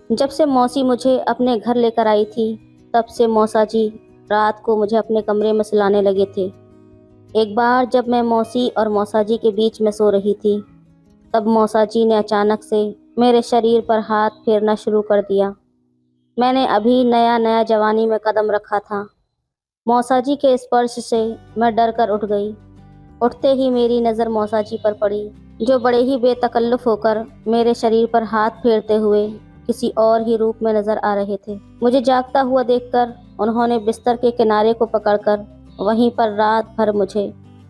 जब से मौसी मुझे अपने घर लेकर आई थी, तब से मौसा जी रात को मुझे अपने कमरे में सुलाने लगे थे। एक बार जब मैं मौसी और मौसा जी के बीच में सो रही थी, तब मौसा जी ने अचानक से मेरे शरीर पर हाथ फेरना शुरू कर दिया। मैंने अभी नया नया जवानी में कदम रखा था। मौसा जी के स्पर्श से मैं डर कर उठ गई। उठते ही मेरी नज़र मौसा जी पर पड़ी, जो बड़े ही बेतकल्लुफ़ होकर मेरे शरीर पर हाथ फेरते हुए किसी और ही रूप में नज़र आ रहे थे। मुझे जागता हुआ देखकर उन्होंने बिस्तर के किनारे को पकड़कर वहीं पर रात भर मुझे।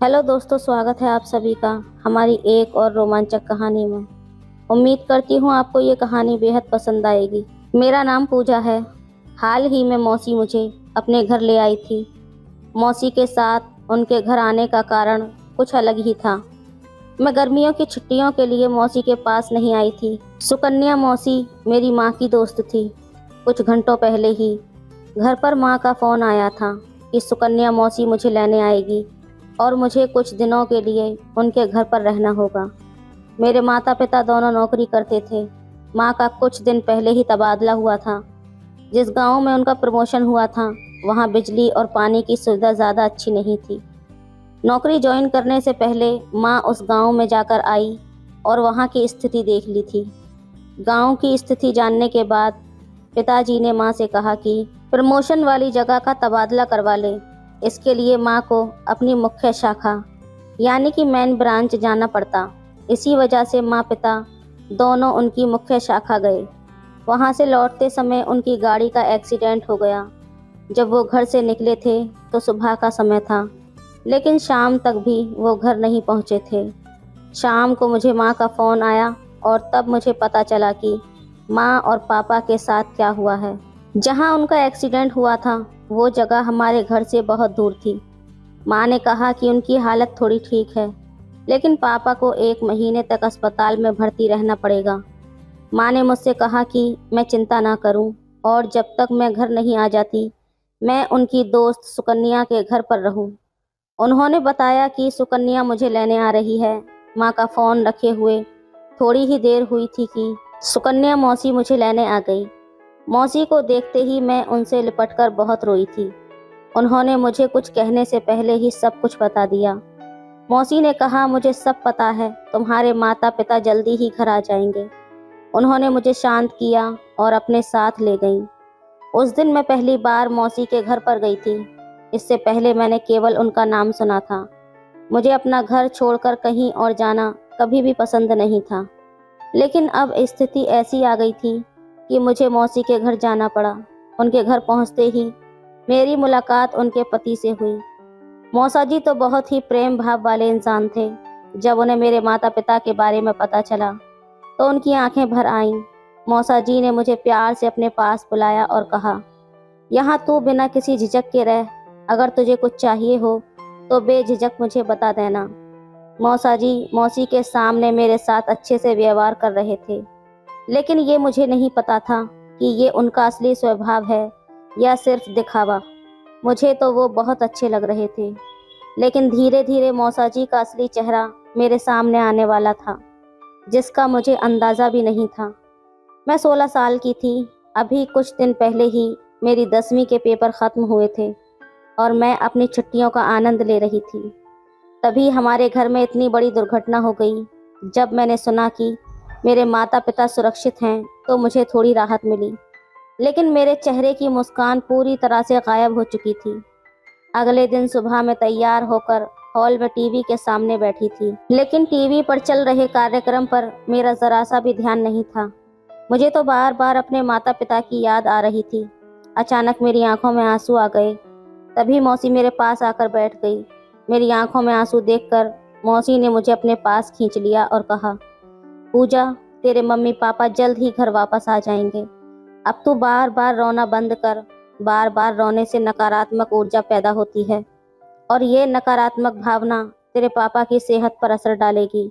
हेलो दोस्तों, स्वागत है आप सभी का हमारी एक और रोमांचक कहानी में। उम्मीद करती हूँ आपको ये कहानी बेहद पसंद आएगी। मेरा नाम पूजा है। हाल ही में मौसी मुझे अपने घर ले आई थी। मौसी के साथ उनके घर आने का कारण कुछ अलग ही था। मैं गर्मियों की छुट्टियों के लिए मौसी के पास नहीं आई थी। सुकन्या मौसी मेरी माँ की दोस्त थी। कुछ घंटों पहले ही घर पर माँ का फ़ोन आया था कि सुकन्या मौसी मुझे लेने आएगी और मुझे कुछ दिनों के लिए उनके घर पर रहना होगा। मेरे माता पिता दोनों नौकरी करते थे। माँ का कुछ दिन पहले ही तबादला हुआ था। जिस गांव में उनका प्रमोशन हुआ था, वहाँ बिजली और पानी की सुविधा ज़्यादा अच्छी नहीं थी। नौकरी ज्वाइन करने से पहले माँ उस गांव में जाकर आई और वहाँ की स्थिति देख ली थी। गांव की स्थिति जानने के बाद पिताजी ने माँ से कहा कि प्रमोशन वाली जगह का तबादला करवा ले। इसके लिए माँ को अपनी मुख्य शाखा यानी कि मेन ब्रांच जाना पड़ता। इसी वजह से माँ पिता दोनों उनकी मुख्य शाखा गए। वहाँ से लौटते समय उनकी गाड़ी का एक्सीडेंट हो गया। जब वो घर से निकले थे तो सुबह का समय था, लेकिन शाम तक भी वो घर नहीं पहुँचे थे। शाम को मुझे माँ का फ़ोन आया और तब मुझे पता चला कि माँ और पापा के साथ क्या हुआ है। जहाँ उनका एक्सीडेंट हुआ था, वो जगह हमारे घर से बहुत दूर थी। माँ ने कहा कि उनकी हालत थोड़ी ठीक है, लेकिन पापा को 1 महीने तक अस्पताल में भर्ती रहना पड़ेगा। माँ ने मुझसे कहा कि मैं चिंता ना करूं और जब तक मैं घर नहीं आ जाती, मैं उनकी दोस्त सुकन्या के घर पर रहूं। उन्होंने बताया कि सुकन्या मुझे लेने आ रही है। माँ का फ़ोन रखे हुए थोड़ी ही देर हुई थी कि सुकन्या मौसी मुझे लेने आ गई। मौसी को देखते ही मैं उनसे लिपटकर बहुत रोई थी। उन्होंने मुझे कुछ कहने से पहले ही सब कुछ बता दिया। मौसी ने कहा, मुझे सब पता है, तुम्हारे माता पिता जल्दी ही घर आ जाएंगे। उन्होंने मुझे शांत किया और अपने साथ ले गईं। उस दिन मैं पहली बार मौसी के घर पर गई थी। इससे पहले मैंने केवल उनका नाम सुना था। मुझे अपना घर छोड़कर कहीं और जाना कभी भी पसंद नहीं था, लेकिन अब स्थिति ऐसी आ गई थी कि मुझे मौसी के घर जाना पड़ा। उनके घर पहुंचते ही मेरी मुलाकात उनके पति से हुई। मौसा जी तो बहुत ही प्रेम भाव वाले इंसान थे। जब उन्हें मेरे माता पिता के बारे में पता चला तो उनकी आंखें भर आईं। मौसा जी ने मुझे प्यार से अपने पास बुलाया और कहा, यहाँ तू बिना किसी झिझक के रह। अगर तुझे कुछ चाहिए हो तो बेझिझक मुझे बता देना। मौसा जी मौसी के सामने मेरे साथ अच्छे से व्यवहार कर रहे थे, लेकिन ये मुझे नहीं पता था कि ये उनका असली स्वभाव है या सिर्फ दिखावा। मुझे तो वो बहुत अच्छे लग रहे थे, लेकिन धीरे धीरे मौसा जी का असली चेहरा मेरे सामने आने वाला था, जिसका मुझे अंदाज़ा भी नहीं था। मैं 16 साल की थी। अभी कुछ दिन पहले ही मेरी 10वीं के पेपर ख़त्म हुए थे और मैं अपनी छुट्टियों का आनंद ले रही थी। तभी हमारे घर में इतनी बड़ी दुर्घटना हो गई। जब मैंने सुना कि मेरे माता पिता सुरक्षित हैं तो मुझे थोड़ी राहत मिली, लेकिन मेरे चेहरे की मुस्कान पूरी तरह से गायब हो चुकी थी। अगले दिन सुबह मैं तैयार होकर हॉल में टीवी के सामने बैठी थी, लेकिन टीवी पर चल रहे कार्यक्रम पर मेरा ज़रा सा भी ध्यान नहीं था। मुझे तो बार बार अपने माता पिता की याद आ रही थी। अचानक मेरी आंखों में आंसू आ गए। तभी मौसी मेरे पास आकर बैठ गई। मेरी आंखों में आंसू देखकर मौसी ने मुझे अपने पास खींच लिया और कहा, पूजा, तेरे मम्मी पापा जल्द ही घर वापस आ जाएंगे। अब तू बार बार रोना बंद कर। बार बार रोने से नकारात्मक ऊर्जा पैदा होती है और ये नकारात्मक भावना तेरे पापा की सेहत पर असर डालेगी।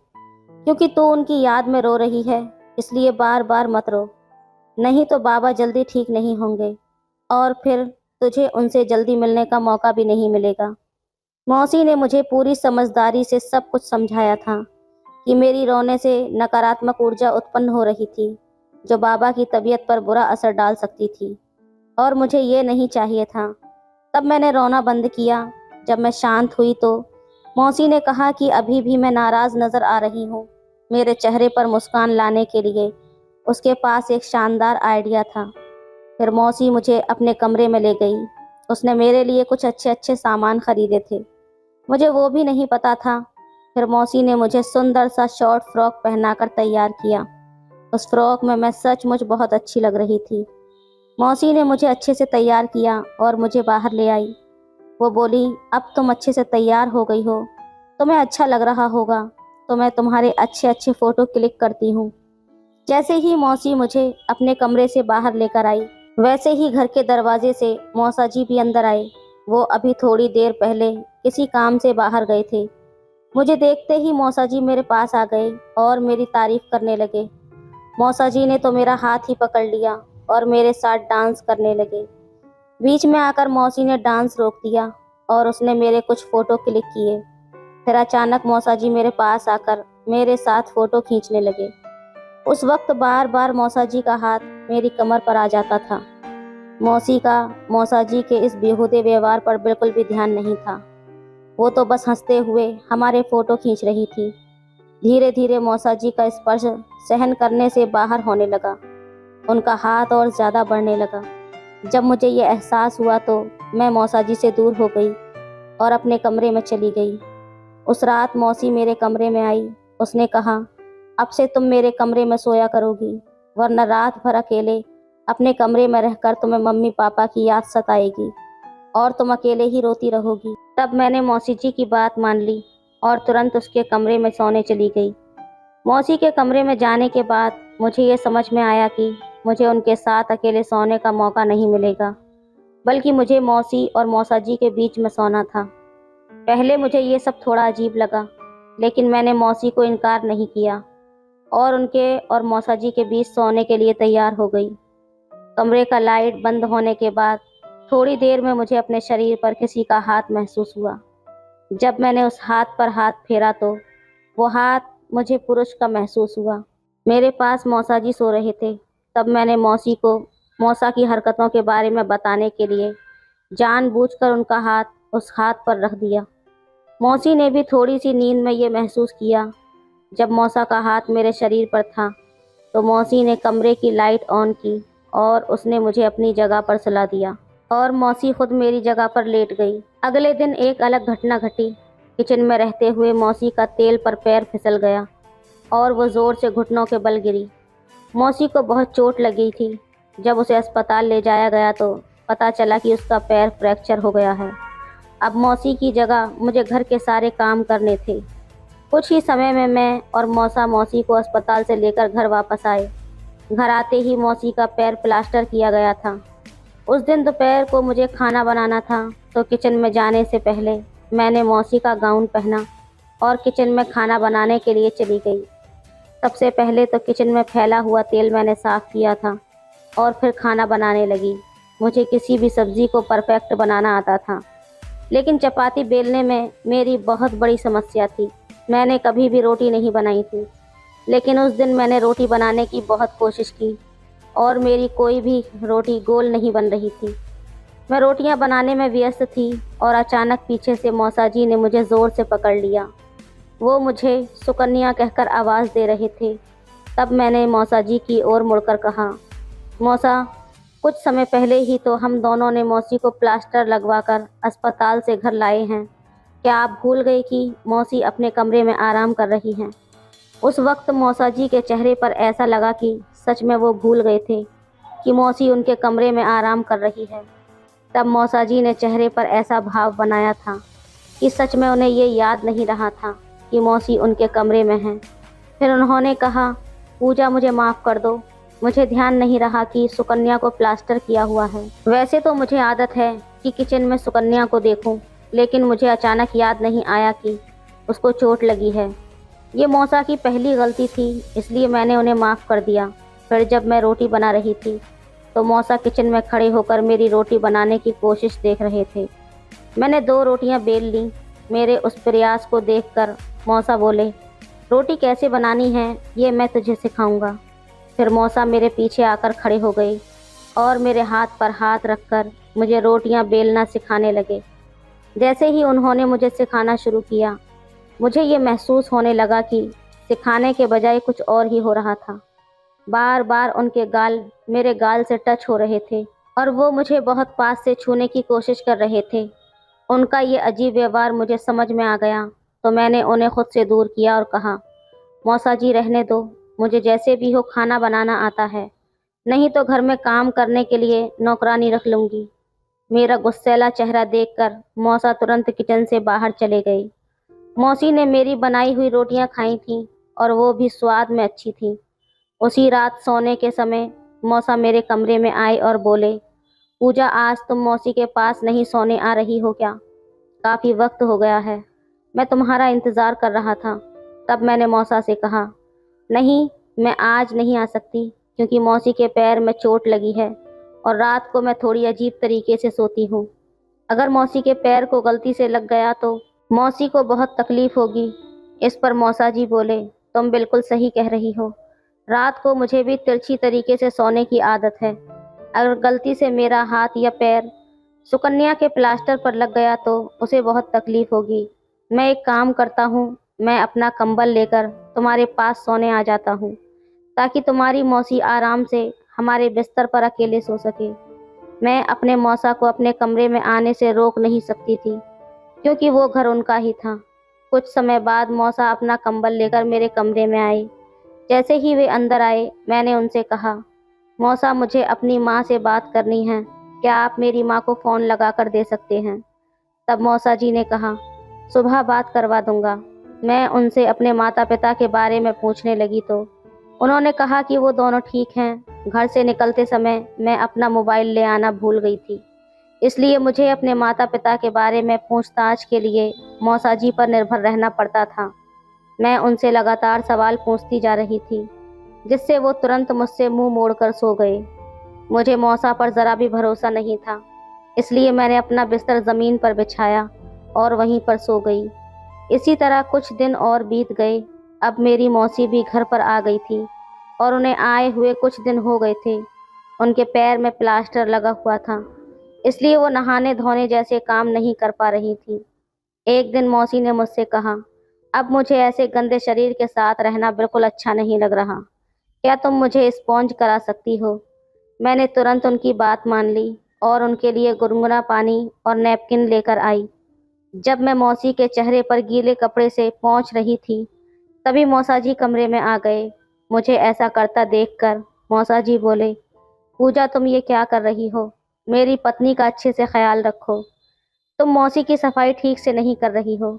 क्योंकि तू उनकी याद में रो रही है, इसलिए बार बार मत रो, नहीं तो बाबा जल्दी ठीक नहीं होंगे और फिर तुझे उनसे जल्दी मिलने का मौका भी नहीं मिलेगा। मौसी ने मुझे पूरी समझदारी से सब कुछ समझाया था कि मेरी रोने से नकारात्मक ऊर्जा उत्पन्न हो रही थी। जो बाबा की तबीयत पर बुरा असर डाल सकती थी, और मुझे ये नहीं चाहिए था। तब मैंने रोना बंद किया। जब मैं शांत हुई तो मौसी ने कहा कि अभी भी मैं नाराज़ नज़र आ रही हूँ। मेरे चेहरे पर मुस्कान लाने के लिए उसके पास एक शानदार आइडिया था। फिर मौसी मुझे अपने कमरे में ले गई। उसने मेरे लिए कुछ अच्छे अच्छे सामान खरीदे थे, मुझे वो भी नहीं पता था। फिर मौसी ने मुझे सुंदर सा शॉर्ट फ्रॉक पहनाकर तैयार किया। उस फ्रॉक में मैं सचमुच बहुत अच्छी लग रही थी। मौसी ने मुझे अच्छे से तैयार किया और मुझे बाहर ले आई। वो बोली, अब तुम अच्छे से तैयार हो गई हो, तुम्हें अच्छा लग रहा होगा, तो मैं तुम्हारे अच्छे अच्छे फ़ोटो क्लिक करती हूँ। जैसे ही मौसी मुझे अपने कमरे से बाहर लेकर आई, वैसे ही घर के दरवाजे से मौसा जी भी अंदर आए। वो अभी थोड़ी देर पहले किसी काम से बाहर गए थे। मुझे देखते ही मौसा जी मेरे पास आ गए और मेरी तारीफ करने लगे। मौसा जी ने तो मेरा हाथ ही पकड़ लिया और मेरे साथ डांस करने लगे। बीच में आकर मौसी ने डांस रोक दिया और उसने मेरे कुछ फ़ोटो क्लिक किए। फिर अचानक मौसा जी मेरे पास आकर मेरे साथ फ़ोटो खींचने लगे। उस वक्त बार बार मौसा जी का हाथ मेरी कमर पर आ जाता था। मौसी का मौसा जी के इस बेहूदे व्यवहार पर बिल्कुल भी ध्यान नहीं था। वो तो बस हंसते हुए हमारे फ़ोटो खींच रही थी। धीरे धीरे मौसा जी का स्पर्श सहन करने से बाहर होने लगा। उनका हाथ और ज़्यादा बढ़ने लगा। जब मुझे ये एहसास हुआ तो मैं मौसा जी से दूर हो गई और अपने कमरे में चली गई। उस रात मौसी मेरे कमरे में आई। उसने कहा, अब से तुम मेरे कमरे में सोया करोगी, वरना रात भर अकेले अपने कमरे में रहकर तुम्हें मम्मी पापा की याद सताएगी और तुम अकेले ही रोती रहोगी। तब मैंने मौसी जी की बात मान ली और तुरंत उसके कमरे में सोने चली गई। मौसी के कमरे में जाने के बाद मुझे ये समझ में आया कि मुझे उनके साथ अकेले सोने का मौका नहीं मिलेगा, बल्कि मुझे मौसी और मौसा जी के बीच में सोना था। पहले मुझे ये सब थोड़ा अजीब लगा, लेकिन मैंने मौसी को इनकार नहीं किया और उनके और मौसा जी के बीच सोने के लिए तैयार हो गई। कमरे का लाइट बंद होने के बाद थोड़ी देर में मुझे अपने शरीर पर किसी का हाथ महसूस हुआ। जब मैंने उस हाथ पर हाथ फेरा तो वो हाथ मुझे पुरुष का महसूस हुआ। मेरे पास मौसा जी सो रहे थे। तब मैंने मौसी को मौसा की हरकतों के बारे में बताने के लिए जानबूझकर उनका हाथ उस हाथ पर रख दिया। मौसी ने भी थोड़ी सी नींद में ये महसूस किया। जब मौसा का हाथ मेरे शरीर पर था तो मौसी ने कमरे की लाइट ऑन की और उसने मुझे अपनी जगह पर सुला दिया और मौसी खुद मेरी जगह पर लेट गई। अगले दिन एक अलग घटना घटी। किचन में रहते हुए मौसी का तेल पर पैर फिसल गया और वो ज़ोर से घुटनों के बल गिरी। मौसी को बहुत चोट लगी थी। जब उसे अस्पताल ले जाया गया तो पता चला कि उसका पैर फ्रैक्चर हो गया है। अब मौसी की जगह मुझे घर के सारे काम करने थे। कुछ ही समय में मैं और मौसा मौसी को अस्पताल से लेकर घर वापस आए। घर आते ही मौसी का पैर प्लास्टर किया गया था। उस दिन दोपहर को मुझे खाना बनाना था, तो किचन में जाने से पहले मैंने मौसी का गाउन पहना और किचन में खाना बनाने के लिए चली गई। सबसे पहले तो किचन में फैला हुआ तेल मैंने साफ़ किया था और फिर खाना बनाने लगी। मुझे किसी भी सब्ज़ी को परफेक्ट बनाना आता था, लेकिन चपाती बेलने में मेरी बहुत बड़ी समस्या थी। मैंने कभी भी रोटी नहीं बनाई थी, लेकिन उस दिन मैंने रोटी बनाने की बहुत कोशिश की और मेरी कोई भी रोटी गोल नहीं बन रही थी। मैं रोटियां बनाने में व्यस्त थी और अचानक पीछे से मौसा जी ने मुझे ज़ोर से पकड़ लिया। वो मुझे सुकन्या कहकर आवाज़ दे रहे थे। तब मैंने मौसा जी की ओर मुड़कर कहा, मौसा, कुछ समय पहले ही तो हम दोनों ने मौसी को प्लास्टर लगवाकर अस्पताल से घर लाए हैं। क्या आप भूल गए कि मौसी अपने कमरे में आराम कर रही हैं? उस वक्त मौसा जी के चेहरे पर ऐसा लगा कि सच में वो भूल गए थे कि मौसी उनके कमरे में आराम कर रही है। तब मौसा जी ने चेहरे पर ऐसा भाव बनाया था कि सच में उन्हें ये याद नहीं रहा था कि मौसी उनके कमरे में हैं। फिर उन्होंने कहा, पूजा, मुझे माफ़ कर दो, मुझे ध्यान नहीं रहा कि सुकन्या को प्लास्टर किया हुआ है। वैसे तो मुझे आदत है कि किचन में सुकन्या को देखूं, लेकिन मुझे अचानक याद नहीं आया कि उसको चोट लगी है। ये मौसा की पहली गलती थी, इसलिए मैंने उन्हें माफ़ कर दिया। फिर जब मैं रोटी बना रही थी तो मौसा किचन में खड़े होकर मेरी रोटी बनाने की कोशिश देख रहे थे। मैंने 2 रोटियां बेल लीं। मेरे उस प्रयास को देखकर मौसा बोले, रोटी कैसे बनानी है ये मैं तुझे सिखाऊंगा। फिर मौसा मेरे पीछे आकर खड़े हो गए और मेरे हाथ पर हाथ रखकर मुझे रोटियां बेलना सिखाने लगे। जैसे ही उन्होंने मुझे सिखाना शुरू किया, मुझे ये महसूस होने लगा कि सिखाने के बजाय कुछ और ही हो रहा था। बार बार उनके गाल मेरे गाल से टच हो रहे थे और वो मुझे बहुत पास से छूने की कोशिश कर रहे थे। उनका ये अजीब व्यवहार मुझे समझ में आ गया, तो मैंने उन्हें खुद से दूर किया और कहा, मौसा जी रहने दो, मुझे जैसे भी हो खाना बनाना आता है, नहीं तो घर में काम करने के लिए नौकरानी रख लूँगी। मेरा गुस्सैला चेहरा देखकर मौसा तुरंत किचन से बाहर चले गए। मौसी ने मेरी बनाई हुई रोटियां खाई थीं और वो भी स्वाद में अच्छी थीं। उसी रात सोने के समय मौसा मेरे कमरे में आए और बोले, पूजा आज तुम मौसी के पास नहीं सोने आ रही हो क्या? काफ़ी वक्त हो गया है, मैं तुम्हारा इंतज़ार कर रहा था। तब मैंने मौसा से कहा, नहीं, मैं आज नहीं आ सकती क्योंकि मौसी के पैर में चोट लगी है और रात को मैं थोड़ी अजीब तरीके से सोती हूँ। अगर मौसी के पैर को गलती से लग गया तो मौसी को बहुत तकलीफ होगी। इस पर मौसा जी बोले, तुम बिल्कुल सही कह रही हो, रात को मुझे भी तिरछी तरीके से सोने की आदत है। अगर गलती से मेरा हाथ या पैर सुकन्या के प्लास्टर पर लग गया तो उसे बहुत तकलीफ होगी। मैं एक काम करता हूँ, मैं अपना कंबल लेकर तुम्हारे पास सोने आ जाता हूँ ताकि तुम्हारी मौसी आराम से हमारे बिस्तर पर अकेले सो सके। मैं अपने मौसा को अपने कमरे में आने से रोक नहीं सकती थी क्योंकि वो घर उनका ही था। कुछ समय बाद मौसा अपना कंबल लेकर मेरे कमरे में आए। जैसे ही वे अंदर आए, मैंने उनसे कहा, मौसा मुझे अपनी माँ से बात करनी है, क्या आप मेरी माँ को फ़ोन लगा कर दे सकते हैं? तब मौसा जी ने कहा, सुबह बात करवा दूंगा। मैं उनसे अपने माता पिता के बारे में पूछने लगी तो उन्होंने कहा कि वो दोनों ठीक हैं। घर से निकलते समय मैं अपना मोबाइल ले आना भूल गई थी, इसलिए मुझे अपने माता पिता के बारे में पूछताछ के लिए मौसा जी पर निर्भर रहना पड़ता था। मैं उनसे लगातार सवाल पूछती जा रही थी, जिससे वो तुरंत मुझसे मुंह मोड़कर सो गए। मुझे मौसा पर ज़रा भी भरोसा नहीं था, इसलिए मैंने अपना बिस्तर ज़मीन पर बिछाया और वहीं पर सो गई। इसी तरह कुछ दिन और बीत गए। अब मेरी मौसी भी घर पर आ गई थी और उन्हें आए हुए कुछ दिन हो गए थे। उनके पैर में प्लास्टर लगा हुआ था, इसलिए वो नहाने धोने जैसे काम नहीं कर पा रही थी। एक दिन मौसी ने मुझसे कहा, अब मुझे ऐसे गंदे शरीर के साथ रहना बिल्कुल अच्छा नहीं लग रहा, क्या तुम मुझे स्पॉन्ज करा सकती हो? मैंने तुरंत उनकी बात मान ली और उनके लिए गुनगुना पानी और नैपकिन लेकर आई। जब मैं मौसी के चेहरे पर गीले कपड़े से पोंछ रही थी, तभी मौसा जी कमरे में आ गए। मुझे ऐसा करता देखकर मौसा जी बोले, पूजा तुम ये क्या कर रही हो? मेरी पत्नी का अच्छे से ख्याल रखो। तुम मौसी की सफाई ठीक से नहीं कर रही हो।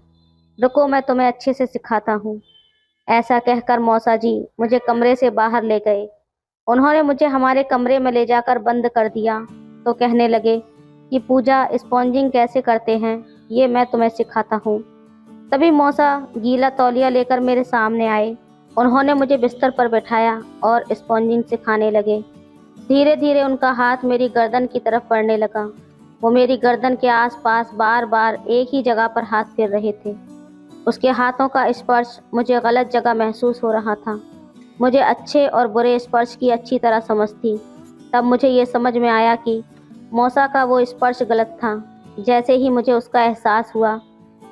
रुको, मैं तुम्हें अच्छे से सिखाता हूँ। ऐसा कहकर मौसा जी मुझे कमरे से बाहर ले गए। उन्होंने मुझे हमारे कमरे में ले जाकर बंद कर दिया तो कहने लगे कि पूजा, स्पॉन्जिंग कैसे करते हैं ये मैं तुम्हें सिखाता हूँ। तभी मौसा गीला तौलिया लेकर मेरे सामने आए। उन्होंने मुझे बिस्तर पर बैठाया और स्पॉन्जिंग सिखाने लगे। धीरे धीरे उनका हाथ मेरी गर्दन की तरफ बढ़ने लगा। वो मेरी गर्दन के आसपास बार बार एक ही जगह पर हाथ फेर रहे थे। उसके हाथों का स्पर्श मुझे गलत जगह महसूस हो रहा था। मुझे अच्छे और बुरे स्पर्श की अच्छी तरह समझ थी। तब मुझे ये समझ में आया कि मौसा का वो स्पर्श गलत था। जैसे ही मुझे उसका एहसास हुआ,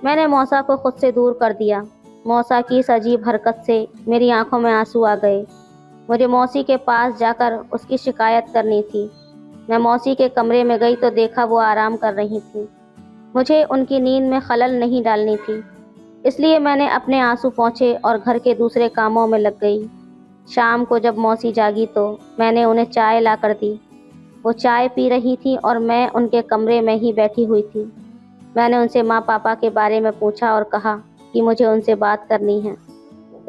मैंने मौसा को खुद से दूर कर दिया। मौसा की इस अजीब हरकत से मेरी आंखों में आंसू आ गए। मुझे मौसी के पास जाकर उसकी शिकायत करनी थी। मैं मौसी के कमरे में गई तो देखा वो आराम कर रही थी। मुझे उनकी नींद में खलल नहीं डालनी थी, इसलिए मैंने अपने आंसू पोंछे और घर के दूसरे कामों में लग गई। शाम को जब मौसी जागी तो मैंने उन्हें चाय ला कर दी। वो चाय पी रही थी और मैं उनके कमरे में ही बैठी हुई थी। मैंने उनसे माँ पापा के बारे में पूछा और कहा कि मुझे उनसे बात करनी है।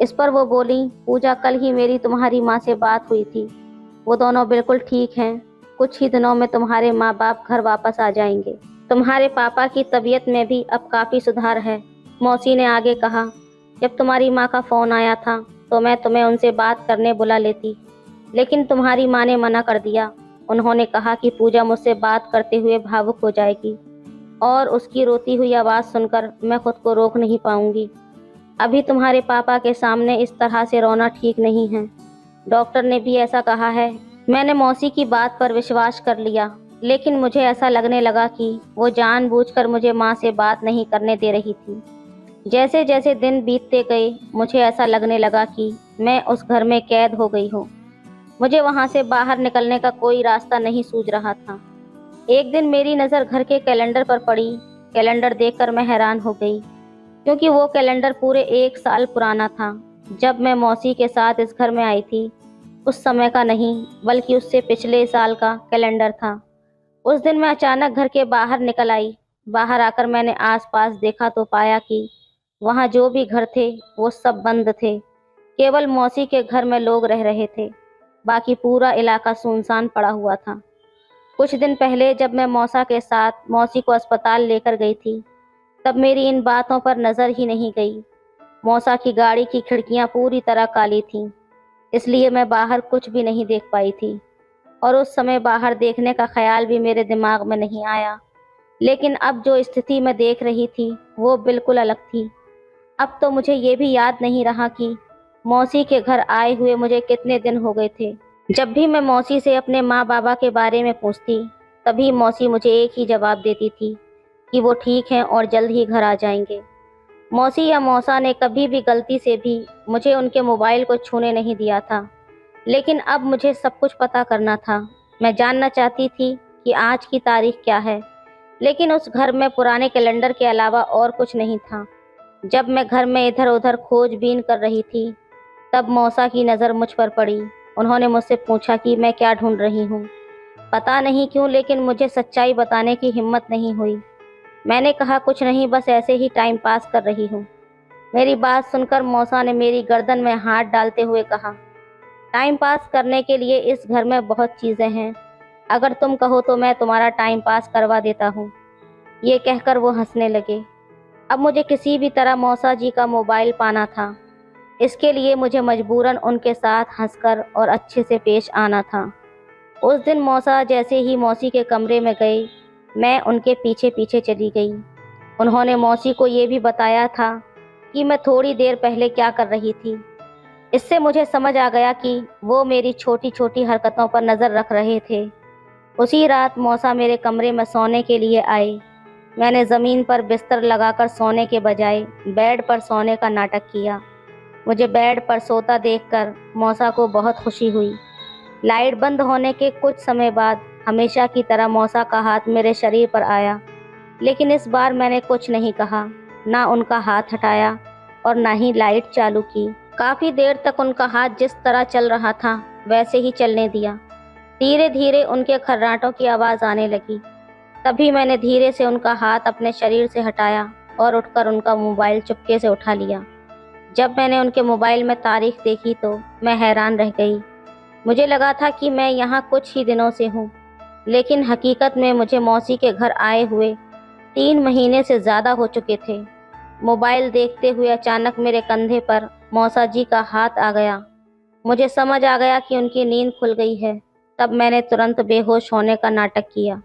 इस पर वो बोली, पूजा, कल ही मेरी तुम्हारी माँ से बात हुई थी, वो दोनों बिल्कुल ठीक हैं। कुछ ही दिनों में तुम्हारे माँ बाप घर वापस आ जाएंगे। तुम्हारे पापा की तबीयत में भी अब काफ़ी सुधार है। मौसी ने आगे कहा, जब तुम्हारी माँ का फ़ोन आया था तो मैं तुम्हें उनसे बात करने बुला लेती, लेकिन तुम्हारी माँ ने मना कर दिया। उन्होंने कहा कि पूजा मुझसे बात करते हुए भावुक हो जाएगी और उसकी रोती हुई आवाज़ सुनकर मैं खुद को रोक नहीं पाऊंगी। अभी तुम्हारे पापा के सामने इस तरह से रोना ठीक नहीं है। डॉक्टर ने भी ऐसा कहा है। मैंने मौसी की बात पर विश्वास कर लिया, लेकिन मुझे ऐसा लगने लगा कि वो जानबूझकर मुझे माँ से बात नहीं करने दे रही थी। जैसे जैसे दिन बीतते गए, मुझे ऐसा लगने लगा कि मैं उस घर में कैद हो गई हूँ। मुझे वहाँ से बाहर निकलने का कोई रास्ता नहीं सूझ रहा था। एक दिन मेरी नज़र घर के कैलेंडर पर पड़ी। कैलेंडर देखकर मैं हैरान हो गई, क्योंकि वो कैलेंडर पूरे 1 साल पुराना था। जब मैं मौसी के साथ इस घर में आई थी, उस समय का नहीं, बल्कि उससे पिछले साल का कैलेंडर था। उस दिन मैं अचानक घर के बाहर निकल आई। बाहर आकर मैंने आसपास देखा तो पाया कि वहाँ जो भी घर थे वो सब बंद थे। केवल मौसी के घर में लोग रह रहे थे। बाकी पूरा इलाका सुनसान पड़ा हुआ था। कुछ दिन पहले जब मैं मौसा के साथ मौसी को अस्पताल लेकर गई थी, तब मेरी इन बातों पर नज़र ही नहीं गई। मौसा की गाड़ी की खिड़कियां पूरी तरह काली थीं, इसलिए मैं बाहर कुछ भी नहीं देख पाई थी, और उस समय बाहर देखने का ख्याल भी मेरे दिमाग में नहीं आया। लेकिन अब जो स्थिति मैं देख रही थी वो बिल्कुल अलग थी। अब तो मुझे ये भी याद नहीं रहा कि मौसी के घर आए हुए मुझे कितने दिन हो गए थे। जब भी मैं मौसी से अपने माँ बाबा के बारे में पूछती, तभी मौसी मुझे एक ही जवाब देती थी कि वो ठीक हैं और जल्द ही घर आ जाएंगे। मौसी या मौसा ने कभी भी गलती से भी मुझे उनके मोबाइल को छूने नहीं दिया था। लेकिन अब मुझे सब कुछ पता करना था। मैं जानना चाहती थी कि आज की तारीख क्या है, लेकिन उस घर में पुराने कैलेंडर के अलावा और कुछ नहीं था। जब मैं घर में इधर उधर खोजबीन कर रही थी, तब मौसा की नज़र मुझ पर पड़ी। उन्होंने मुझसे पूछा कि मैं क्या ढूंढ रही हूँ। पता नहीं क्यों, लेकिन मुझे सच्चाई बताने की हिम्मत नहीं हुई। मैंने कहा, कुछ नहीं, बस ऐसे ही टाइम पास कर रही हूँ। मेरी बात सुनकर मौसा ने मेरी गर्दन में हाथ डालते हुए कहा, टाइम पास करने के लिए इस घर में बहुत चीज़ें हैं। अगर तुम कहो तो मैं तुम्हारा टाइम पास करवा देता हूँ। ये कहकर वो हंसने लगे। अब मुझे किसी भी तरह मौसा जी का मोबाइल पाना था। इसके लिए मुझे मजबूरन उनके साथ हंसकर और अच्छे से पेश आना था। उस दिन मौसा जैसे ही मौसी के कमरे में गए, मैं उनके पीछे पीछे चली गई। उन्होंने मौसी को ये भी बताया था कि मैं थोड़ी देर पहले क्या कर रही थी। इससे मुझे समझ आ गया कि वो मेरी छोटी छोटी हरकतों पर नज़र रख रहे थे। उसी रात मौसा मेरे कमरे में सोने के लिए आए। मैंने ज़मीन पर बिस्तर लगाकर सोने के बजाय बेड पर सोने का नाटक किया। मुझे बेड पर सोता देखकर मौसा को बहुत खुशी हुई। लाइट बंद होने के कुछ समय बाद हमेशा की तरह मौसा का हाथ मेरे शरीर पर आया, लेकिन इस बार मैंने कुछ नहीं कहा, ना उनका हाथ हटाया और ना ही लाइट चालू की। काफ़ी देर तक उनका हाथ जिस तरह चल रहा था वैसे ही चलने दिया। धीरे धीरे उनके खर्राटों की आवाज़ आने लगी। तभी मैंने धीरे से उनका हाथ अपने शरीर से हटाया और उठकर उनका मोबाइल चुपके से उठा लिया। जब मैंने उनके मोबाइल में तारीख देखी तो मैं हैरान रह गई। मुझे लगा था कि मैं यहाँ कुछ ही दिनों से हूँ, लेकिन हकीकत में मुझे मौसी के घर आए हुए 3 महीने से ज़्यादा हो चुके थे। मोबाइल देखते हुए अचानक मेरे कंधे पर मौसा जी का हाथ आ गया। मुझे समझ आ गया कि उनकी नींद खुल गई है। तब मैंने तुरंत बेहोश होने का नाटक किया।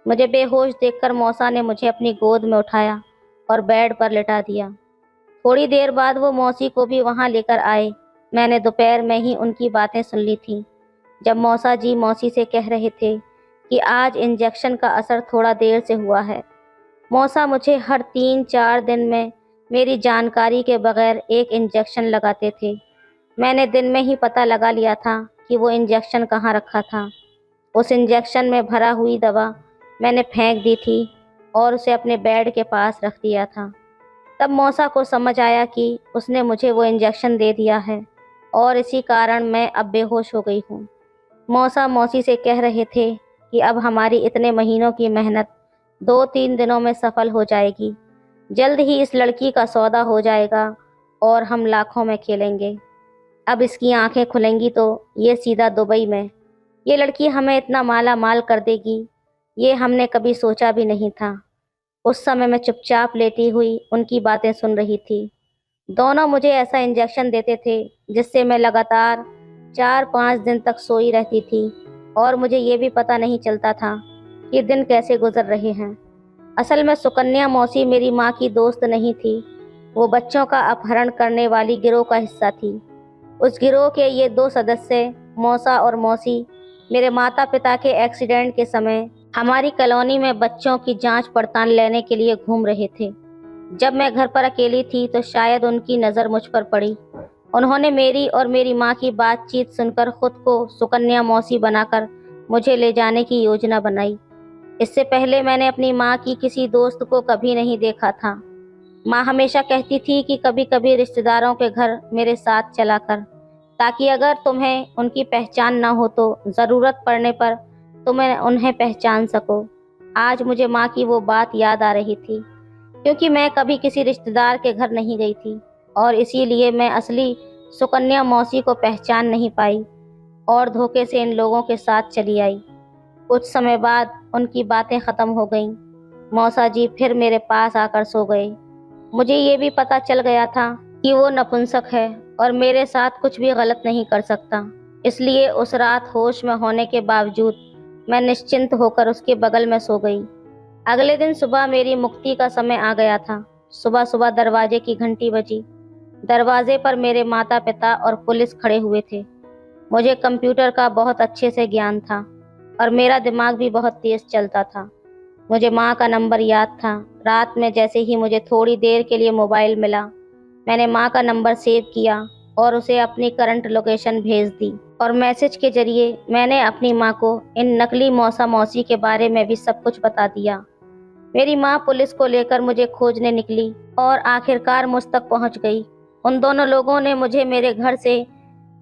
मुझे बेहोश देखकर मौसा ने मुझे अपनी गोद में उठाया और बेड पर लिटा दिया। थोड़ी देर बाद वो मौसी को भी वहाँ लेकर आए। मैंने दोपहर में ही उनकी बातें सुन ली थी, जब मौसा जी मौसी से कह रहे थे कि आज इंजेक्शन का असर थोड़ा देर से हुआ है। मौसा मुझे हर 3-4 दिन में मेरी जानकारी के बगैर एक इंजेक्शन लगाते थे। मैंने दिन में ही पता लगा लिया था कि वो इंजेक्शन कहाँ रखा था। उस इंजेक्शन में भरा हुई दवा मैंने फेंक दी थी और उसे अपने बेड के पास रख दिया था। तब मौसा को समझ आया कि उसने मुझे वो इंजेक्शन दे दिया है और इसी कारण मैं अब बेहोश हो गई हूँ। मौसा मौसी से कह रहे थे कि अब हमारी इतने महीनों की मेहनत 2-3 दिनों में सफल हो जाएगी। जल्द ही इस लड़की का सौदा हो जाएगा और हम लाखों में खेलेंगे। अब इसकी आंखें खुलेंगी तो ये सीधा दुबई में। ये लड़की हमें इतना माला माल कर देगी, ये हमने कभी सोचा भी नहीं था। उस समय मैं चुपचाप लेटी हुई उनकी बातें सुन रही थी। दोनों मुझे ऐसा इंजेक्शन देते थे जिससे मैं लगातार 4-5 दिन तक सोई रहती थी, और मुझे ये भी पता नहीं चलता था कि दिन कैसे गुजर रहे हैं। असल में सुकन्या मौसी मेरी माँ की दोस्त नहीं थी, वो बच्चों का अपहरण करने वाली गिरोह का हिस्सा थी। उस गिरोह के ये दो सदस्य, मौसा और मौसी, मेरे माता पिता के एक्सीडेंट के समय हमारी कॉलोनी में बच्चों की जांच पड़ताल लेने के लिए घूम रहे थे। जब मैं घर पर अकेली थी तो शायद उनकी नज़र मुझ पर पड़ी। उन्होंने मेरी और मेरी माँ की बातचीत सुनकर खुद को सुकन्या मौसी बनाकर मुझे ले जाने की योजना बनाई। इससे पहले मैंने अपनी माँ की किसी दोस्त को कभी नहीं देखा था। माँ हमेशा कहती थी कि कभी कभी रिश्तेदारों के घर मेरे साथ चला कर, ताकि अगर तुम्हें उनकी पहचान ना हो तो ज़रूरत पड़ने पर तुम्हें उन्हें पहचान सको। आज मुझे माँ की वो बात याद आ रही थी, क्योंकि मैं कभी किसी रिश्तेदार के घर नहीं गई थी और इसीलिए मैं असली सुकन्या मौसी को पहचान नहीं पाई और धोखे से इन लोगों के साथ चली आई। कुछ समय बाद उनकी बातें ख़त्म हो गईं। मौसा जी फिर मेरे पास आकर सो गए। मुझे ये भी पता चल गया था कि वो नपुंसक है और मेरे साथ कुछ भी गलत नहीं कर सकता। इसलिए उस रात होश में होने के बावजूद मैं निश्चिंत होकर उसके बगल में सो गई। अगले दिन सुबह मेरी मुक्ति का समय आ गया था। सुबह सुबह दरवाजे की घंटी बजी। दरवाजे पर मेरे माता पिता और पुलिस खड़े हुए थे। मुझे कंप्यूटर का बहुत अच्छे से ज्ञान था और मेरा दिमाग भी बहुत तेज चलता था। मुझे माँ का नंबर याद था। रात में जैसे ही मुझे थोड़ी देर के लिए मोबाइल मिला, मैंने माँ का नंबर सेव किया और उसे अपनी करंट लोकेशन भेज दी और मैसेज के जरिए मैंने अपनी माँ को इन नकली मौसा मौसी के बारे में भी सब कुछ बता दिया। मेरी माँ पुलिस को लेकर मुझे खोजने निकली और आखिरकार मुझ तक पहुँच गई। उन दोनों लोगों ने मुझे मेरे घर से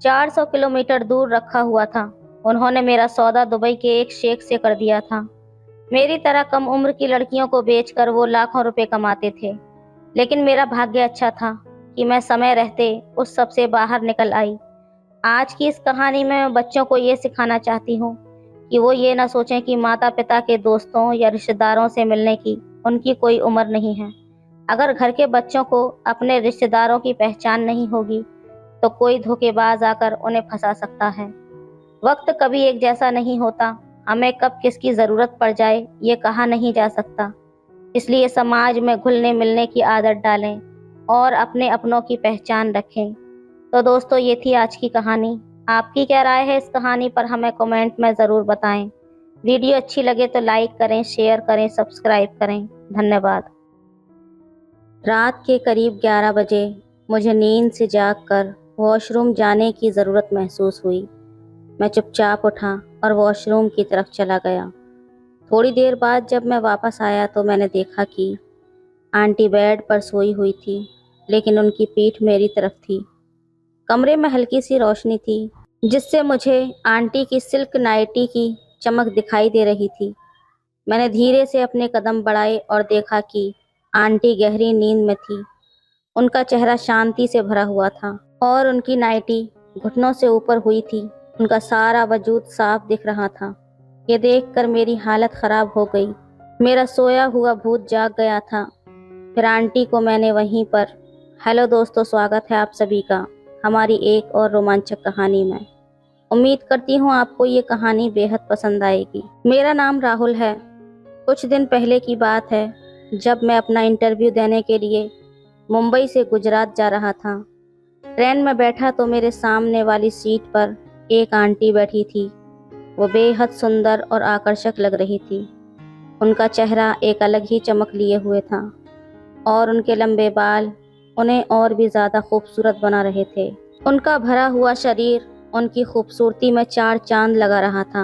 400 किलोमीटर दूर रखा हुआ था। उन्होंने मेरा सौदा दुबई के एक शेख से कर दिया था। मेरी तरह कम उम्र की लड़कियों को बेचकर वो लाखों रुपए कमाते थे। लेकिन मेरा भाग्य अच्छा था कि मैं समय रहते उस सब से बाहर निकल आई। आज की इस कहानी में मैं बच्चों को ये सिखाना चाहती हूँ कि वो ये ना सोचें कि माता पिता के दोस्तों या रिश्तेदारों से मिलने की उनकी कोई उम्र नहीं है। अगर घर के बच्चों को अपने रिश्तेदारों की पहचान नहीं होगी तो कोई धोखेबाज आकर उन्हें फंसा सकता है। वक्त कभी एक जैसा नहीं होता। हमें कब किसकी ज़रूरत पड़ जाए ये कहा नहीं जा सकता। इसलिए समाज में घुलने मिलने की आदत डालें और अपने अपनों की पहचान रखें। तो दोस्तों, ये थी आज की कहानी। आपकी क्या राय है इस कहानी पर हमें कमेंट में ज़रूर बताएं। वीडियो अच्छी लगे तो लाइक करें, शेयर करें, सब्सक्राइब करें। धन्यवाद। रात के करीब 11 बजे मुझे नींद से जागकर वॉशरूम जाने की ज़रूरत महसूस हुई। मैं चुपचाप उठा और वॉशरूम की तरफ चला गया। थोड़ी देर बाद जब मैं वापस आया तो मैंने देखा कि आंटी बेड पर सोई हुई थी, लेकिन उनकी पीठ मेरी तरफ थी। कमरे में हल्की सी रोशनी थी, जिससे मुझे आंटी की सिल्क नाइटी की चमक दिखाई दे रही थी। मैंने धीरे से अपने कदम बढ़ाए और देखा कि आंटी गहरी नींद में थी। उनका चेहरा शांति से भरा हुआ था और उनकी नाइटी घुटनों से ऊपर हुई थी। उनका सारा वजूद साफ दिख रहा था। ये देखकर मेरी हालत खराब हो गई। मेरा सोया हुआ भूत जाग गया था। फिर आंटी को मैंने वहीं पर। हेलो दोस्तों, स्वागत है आप सभी का हमारी एक और रोमांचक कहानी में। उम्मीद करती हूँ आपको ये कहानी बेहद पसंद आएगी। मेरा नाम राहुल है। कुछ दिन पहले की बात है, जब मैं अपना इंटरव्यू देने के लिए मुंबई से गुजरात जा रहा था। ट्रेन में बैठा तो मेरे सामने वाली सीट पर एक आंटी बैठी थी। वो बेहद सुंदर और आकर्षक लग रही थी। उनका चेहरा एक अलग ही चमक लिए हुए था और उनके लंबे बाल उन्हें और भी ज़्यादा खूबसूरत बना रहे थे। उनका भरा हुआ शरीर उनकी खूबसूरती में चार चांद लगा रहा था।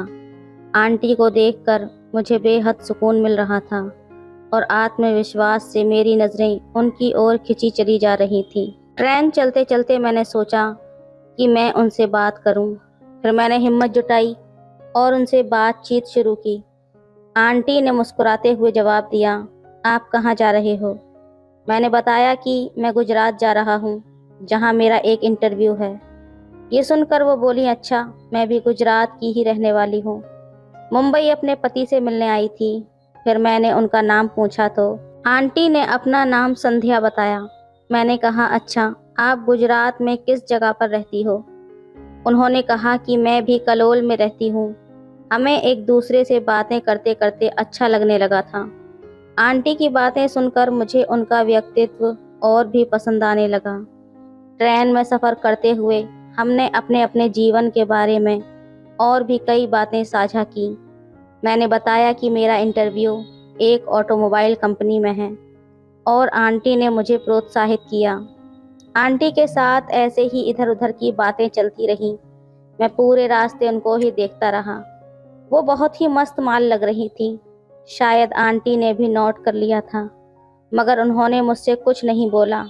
आंटी को देखकर मुझे बेहद सुकून मिल रहा था और आत्मविश्वास से मेरी नज़रें उनकी ओर खिंची चली जा रही थीं। ट्रेन चलते चलते मैंने सोचा कि मैं उनसे बात करूं। फिर मैंने हिम्मत जुटाई और उनसे बातचीत शुरू की। आंटी ने मुस्कुराते हुए जवाब दिया, आप कहाँ जा रहे हो? मैंने बताया कि मैं गुजरात जा रहा हूँ, जहाँ मेरा एक इंटरव्यू है। ये सुनकर वो बोली, अच्छा, मैं भी गुजरात की ही रहने वाली हूँ। मुंबई अपने पति से मिलने आई थी। फिर मैंने उनका नाम पूछा तो आंटी ने अपना नाम संध्या बताया। मैंने कहा, अच्छा, आप गुजरात में किस जगह पर रहती हो? उन्होंने कहा कि मैं भी कलोल में रहती हूँ। हमें एक दूसरे से बातें करते करते अच्छा लगने लगा था। आंटी की बातें सुनकर मुझे उनका व्यक्तित्व और भी पसंद आने लगा। ट्रेन में सफ़र करते हुए हमने अपने अपने जीवन के बारे में और भी कई बातें साझा की। मैंने बताया कि मेरा इंटरव्यू एक ऑटोमोबाइल कंपनी में है और आंटी ने मुझे प्रोत्साहित किया। आंटी के साथ ऐसे ही इधर उधर की बातें चलती रहीं। मैं पूरे रास्ते उनको ही देखता रहा। वो बहुत ही मस्त माल लग रही थी। शायद आंटी ने भी नोट कर लिया था, मगर उन्होंने मुझसे कुछ नहीं बोला।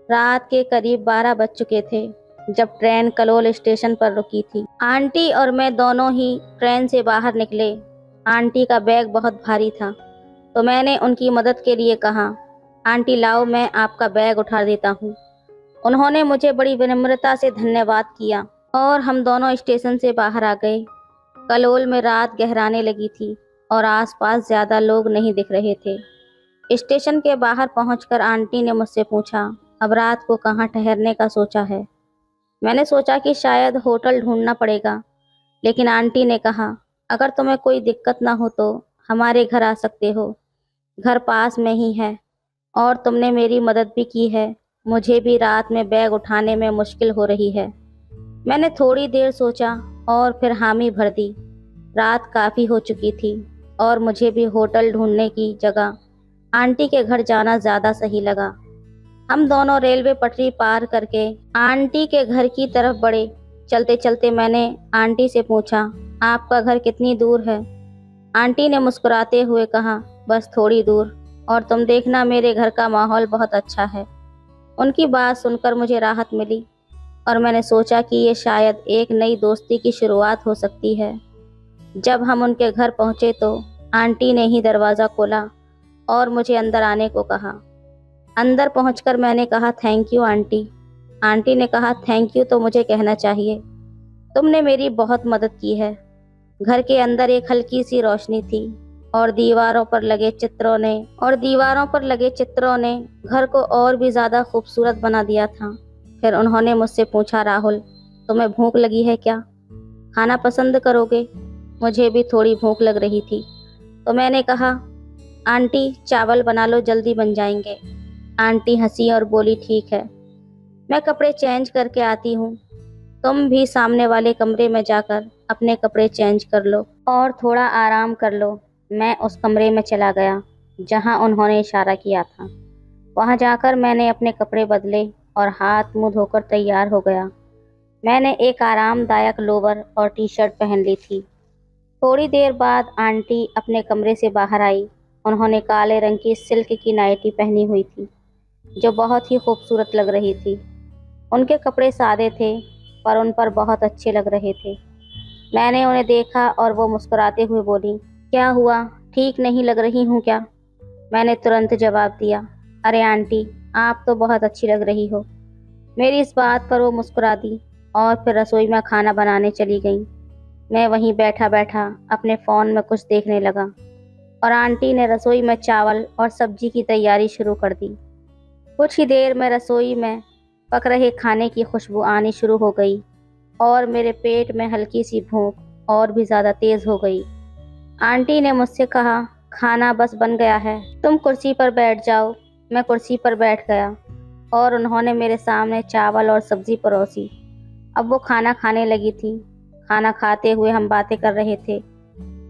रात के करीब 12 बज चुके थे जब ट्रेन कलोल स्टेशन पर रुकी थी। आंटी और मैं दोनों ही ट्रेन से बाहर निकले। आंटी का बैग बहुत भारी था, तो मैंने उनकी मदद के लिए कहा, आंटी लाओ मैं आपका बैग उठा देता हूँ। उन्होंने मुझे बड़ी विनम्रता से धन्यवाद किया और हम दोनों स्टेशन से बाहर आ गए। कलोल में रात गहराने लगी थी और आसपास ज़्यादा लोग नहीं दिख रहे थे। स्टेशन के बाहर पहुंचकर आंटी ने मुझसे पूछा, अब रात को कहाँ ठहरने का सोचा है? मैंने सोचा कि शायद होटल ढूंढना पड़ेगा, लेकिन आंटी ने कहा, अगर तुम्हें कोई दिक्कत ना हो तो हमारे घर आ सकते हो। घर पास में ही है और तुमने मेरी मदद भी की है। मुझे भी रात में बैग उठाने में मुश्किल हो रही है। मैंने थोड़ी देर सोचा और फिर हामी भर दी। रात काफ़ी हो चुकी थी और मुझे भी होटल ढूंढने की जगह आंटी के घर जाना ज़्यादा सही लगा। हम दोनों रेलवे पटरी पार करके आंटी के घर की तरफ बढ़े। चलते चलते मैंने आंटी से पूछा, आपका घर कितनी दूर है? आंटी ने मुस्कुराते हुए कहा, बस थोड़ी दूर, और तुम देखना मेरे घर का माहौल बहुत अच्छा है। उनकी बात सुनकर मुझे राहत मिली और मैंने सोचा कि ये शायद एक नई दोस्ती की शुरुआत हो सकती है। जब हम उनके घर पहुंचे तो आंटी ने ही दरवाज़ा खोला और मुझे अंदर आने को कहा। अंदर पहुंचकर मैंने कहा, थैंक यू आंटी। आंटी ने कहा, थैंक यू तो मुझे कहना चाहिए, तुमने मेरी बहुत मदद की है। घर के अंदर एक हल्की सी रोशनी थी और दीवारों पर लगे चित्रों ने घर को और भी ज़्यादा खूबसूरत बना दिया था। फिर उन्होंने मुझसे पूछा, राहुल तुम्हें भूख लगी है क्या? खाना पसंद करोगे? मुझे भी थोड़ी भूख लग रही थी, तो मैंने कहा, आंटी चावल बना लो, जल्दी बन जाएंगे। आंटी हंसी और बोली, ठीक है, मैं कपड़े चेंज करके आती हूँ। तुम भी सामने वाले कमरे में जाकर अपने कपड़े चेंज कर लो और थोड़ा आराम कर लो। मैं उस कमरे में चला गया जहाँ उन्होंने इशारा किया था। वहाँ जाकर मैंने अपने कपड़े बदले और हाथ मुंह धोकर तैयार हो गया। मैंने एक आरामदायक लोवर और टी शर्ट पहन ली थी। थोड़ी देर बाद आंटी अपने कमरे से बाहर आई। उन्होंने काले रंग की सिल्क की नाइटी पहनी हुई थी जो बहुत ही खूबसूरत लग रही थी। उनके कपड़े सादे थे पर उन पर बहुत अच्छे लग रहे थे। मैंने उन्हें देखा और वो मुस्कुराते हुए बोली, क्या हुआ, ठीक नहीं लग रही हूँ क्या? मैंने तुरंत जवाब दिया, अरे आंटी, आप तो बहुत अच्छी लग रही हो। मेरी इस बात पर वो मुस्कुरा दी और फिर रसोई में खाना बनाने चली गई। मैं वहीं बैठा बैठा अपने फ़ोन में कुछ देखने लगा और आंटी ने रसोई में चावल और सब्जी की तैयारी शुरू कर दी। कुछ ही देर में रसोई में पक रहे खाने की खुशबू आनी शुरू हो गई और मेरे पेट में हल्की सी भूख और भी ज़्यादा तेज़ हो गई। आंटी ने मुझसे कहा, खाना बस बन गया है, तुम कुर्सी पर बैठ जाओ। मैं कुर्सी पर बैठ गया और उन्होंने मेरे सामने चावल और सब्ज़ी परोसी। अब वो खाना खाने लगी थी। खाना खाते हुए हम बातें कर रहे थे।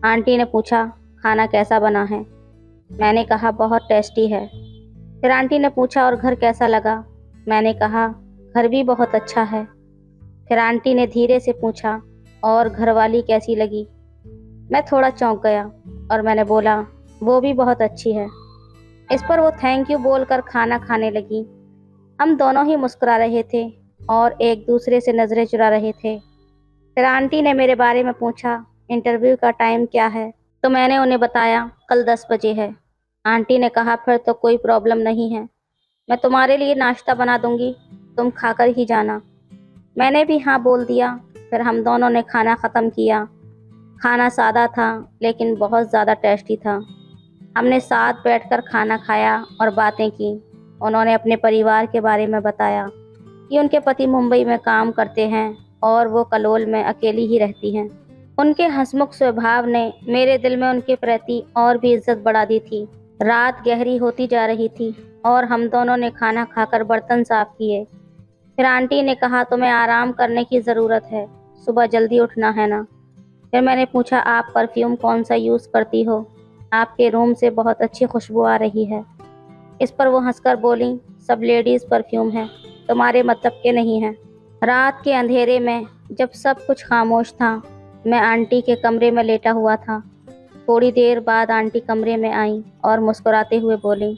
आंटी ने पूछा, खाना कैसा बना है? मैंने कहा, बहुत टेस्टी है। फिर आंटी ने पूछा, और घर कैसा लगा? मैंने कहा, घर भी बहुत अच्छा है। फिर आंटी ने धीरे से पूछा, और घरवाली कैसी लगी? मैं थोड़ा चौंक गया और मैंने बोला, वो भी बहुत अच्छी है। इस पर वो थैंक यू बोलकर खाना खाने लगी। हम दोनों ही मुस्कुरा रहे थे और एक दूसरे से नज़रें चुरा रहे थे। फिर आंटी ने मेरे बारे में पूछा, इंटरव्यू का टाइम क्या है? तो मैंने उन्हें बताया, कल 10 बजे है। आंटी ने कहा, फिर तो कोई प्रॉब्लम नहीं है, मैं तुम्हारे लिए नाश्ता बना दूंगी, तुम खाकर ही जाना। मैंने भी हाँ बोल दिया। फिर हम दोनों ने खाना ख़त्म किया। खाना सादा था लेकिन बहुत ज़्यादा टेस्टी था। हमने साथ बैठकर खाना खाया और बातें की। उन्होंने अपने परिवार के बारे में बताया कि उनके पति मुंबई में काम करते हैं और वो कलोल में अकेली ही रहती हैं। उनके हंसमुख स्वभाव ने मेरे दिल में उनके प्रति और भी इज्जत बढ़ा दी थी। रात गहरी होती जा रही थी और हम दोनों ने खाना खाकर बर्तन साफ किए। फिर आंटी ने कहा तुम्हें आराम करने की ज़रूरत है, सुबह जल्दी उठना है ना। फिर मैंने पूछा आप परफ्यूम कौन सा यूज़ करती हो, आपके रूम से बहुत अच्छी खुशबू आ रही है। इस पर वो हंसकर बोली सब लेडीज़ परफ्यूम है, तुम्हारे मतलब के नहीं हैं। रात के अंधेरे में जब सब कुछ खामोश था, मैं आंटी के कमरे में लेटा हुआ था। थोड़ी देर बाद आंटी कमरे में आई और मुस्कुराते हुए बोली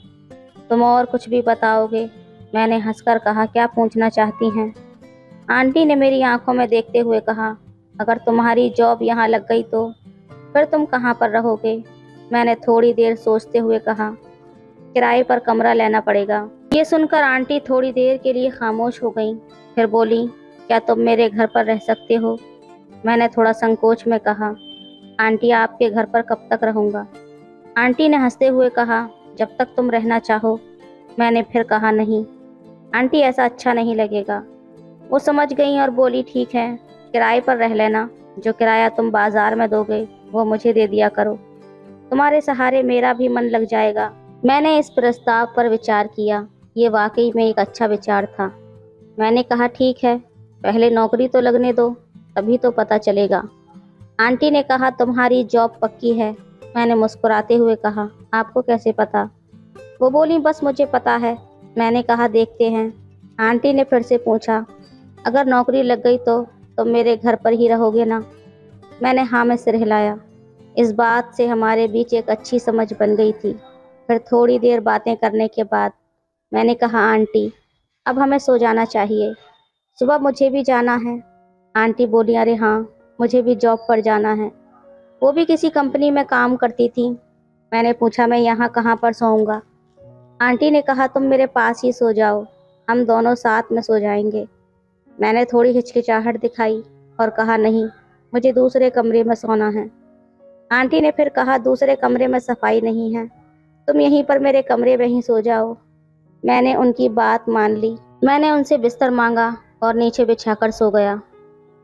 तुम और कुछ भी बताओगे। मैंने हंसकर कहा क्या पूछना चाहती हैं। आंटी ने मेरी आंखों में देखते हुए कहा अगर तुम्हारी जॉब यहाँ लग गई तो फिर तुम कहाँ पर रहोगे। मैंने थोड़ी देर सोचते हुए कहा किराए पर कमरा लेना पड़ेगा। ये सुनकर आंटी थोड़ी देर के लिए खामोश हो गईं, फिर बोली क्या तुम मेरे घर पर रह सकते हो। मैंने थोड़ा संकोच में कहा आंटी आपके घर पर कब तक रहूँगा। आंटी ने हंसते हुए कहा जब तक तुम रहना चाहो। मैंने फिर कहा नहीं आंटी ऐसा अच्छा नहीं लगेगा। वो समझ गई और बोली ठीक है, किराए पर रह लेना, जो किराया तुम बाजार में दोगे वो मुझे दे दिया करो, तुम्हारे सहारे मेरा भी मन लग जाएगा। मैंने इस प्रस्ताव पर विचार किया, ये वाकई में एक अच्छा विचार था। मैंने कहा ठीक है, पहले नौकरी तो लगने दो, तभी तो पता चलेगा। आंटी ने कहा तुम्हारी जॉब पक्की है। मैंने मुस्कुराते हुए कहा आपको कैसे पता। वो बोली बस मुझे पता है। मैंने कहा देखते हैं। आंटी ने फिर से पूछा अगर नौकरी लग गई तो तुम मेरे घर पर ही रहोगे ना। मैंने हाँ में सिर हिलाया। इस बात से हमारे बीच एक अच्छी समझ बन गई थी। फिर थोड़ी देर बातें करने के बाद मैंने कहा आंटी अब हमें सो जाना चाहिए, सुबह मुझे भी जाना है। आंटी बोली अरे हाँ मुझे भी जॉब पर जाना है। वो भी किसी कंपनी में काम करती थी। मैंने पूछा मैं यहाँ कहाँ पर सोऊंगा। आंटी ने कहा तुम मेरे पास ही सो जाओ, हम दोनों साथ में सो जाएंगे। मैंने थोड़ी हिचकिचाहट दिखाई और कहा नहीं मुझे दूसरे कमरे में सोना है। आंटी ने फिर कहा दूसरे कमरे में सफाई नहीं है, तुम यहीं पर मेरे कमरे में ही सो जाओ। मैंने उनकी बात मान ली। मैंने उनसे बिस्तर मांगा और नीचे बिछाकर सो गया।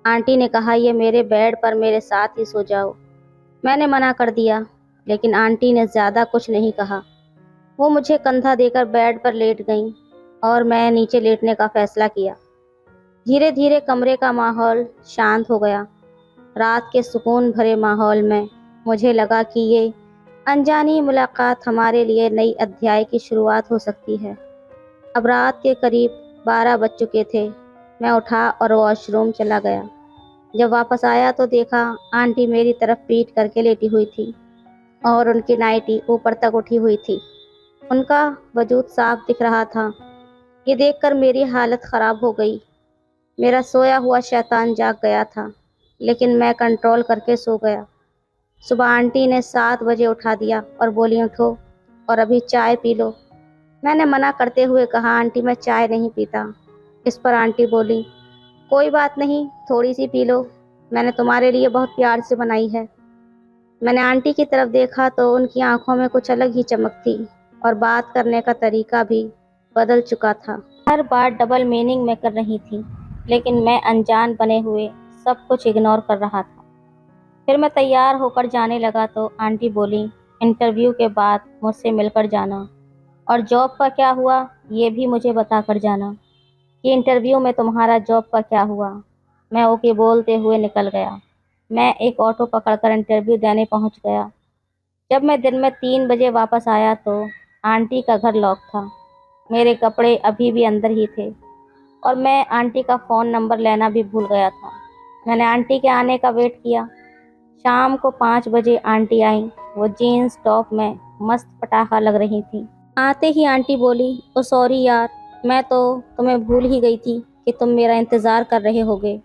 आंटी ने कहा ये मेरे बेड पर मेरे साथ ही सो जाओ। मैंने मना कर दिया, लेकिन आंटी ने ज़्यादा कुछ नहीं कहा। वो मुझे कंधा देकर बेड पर लेट गईं और मैं नीचे लेटने का फैसला किया। धीरे धीरे कमरे का माहौल शांत हो गया। रात के सुकून भरे माहौल में मुझे लगा कि ये अनजानी मुलाकात हमारे लिए नई अध्याय की शुरुआत हो सकती है। अब रात के करीब 12 बज चुके थे। मैं उठा और वॉशरूम चला गया। जब वापस आया तो देखा आंटी मेरी तरफ पीठ करके लेटी हुई थी और उनकी नाइटी ऊपर तक उठी हुई थी। उनका वजूद साफ दिख रहा था। ये देखकर मेरी हालत ख़राब हो गई। मेरा सोया हुआ शैतान जाग गया था, लेकिन मैं कंट्रोल करके सो गया। सुबह आंटी ने 7 बजे उठा दिया और बोली उठो और अभी चाय पी लो। मैंने मना करते हुए कहा आंटी मैं चाय नहीं पीता। इस पर आंटी बोली कोई बात नहीं, थोड़ी सी पी लो, मैंने तुम्हारे लिए बहुत प्यार से बनाई है। मैंने आंटी की तरफ देखा तो उनकी आंखों में कुछ अलग ही चमक थी और बात करने का तरीका भी बदल चुका था। हर बार डबल मीनिंग में कर रही थी, लेकिन मैं अनजान बने हुए सब कुछ इग्नोर कर रहा था। फिर मैं तैयार होकर जाने लगा तो आंटी बोली इंटरव्यू के बाद मुझसे मिलकर जाना, और जॉब का क्या हुआ ये भी मुझे बता कर जाना कि इंटरव्यू में तुम्हारा जॉब का क्या हुआ। मैं ओके बोलते हुए निकल गया। मैं एक ऑटो पकड़कर इंटरव्यू देने पहुंच गया। जब मैं दिन में 3 बजे वापस आया तो आंटी का घर लॉक था। मेरे कपड़े अभी भी अंदर ही थे और मैं आंटी का फ़ोन नंबर लेना भी भूल गया था। मैंने आंटी के आने का वेट किया। शाम को 5 बजे आंटी आई। वो जीन्स टॉप में मस्त पटाखा लग रही थी। आते ही आंटी बोली ओ सॉरी यार, मैं तो तुम्हें भूल ही गई थी कि तुम मेरा इंतज़ार कर रहे होगे।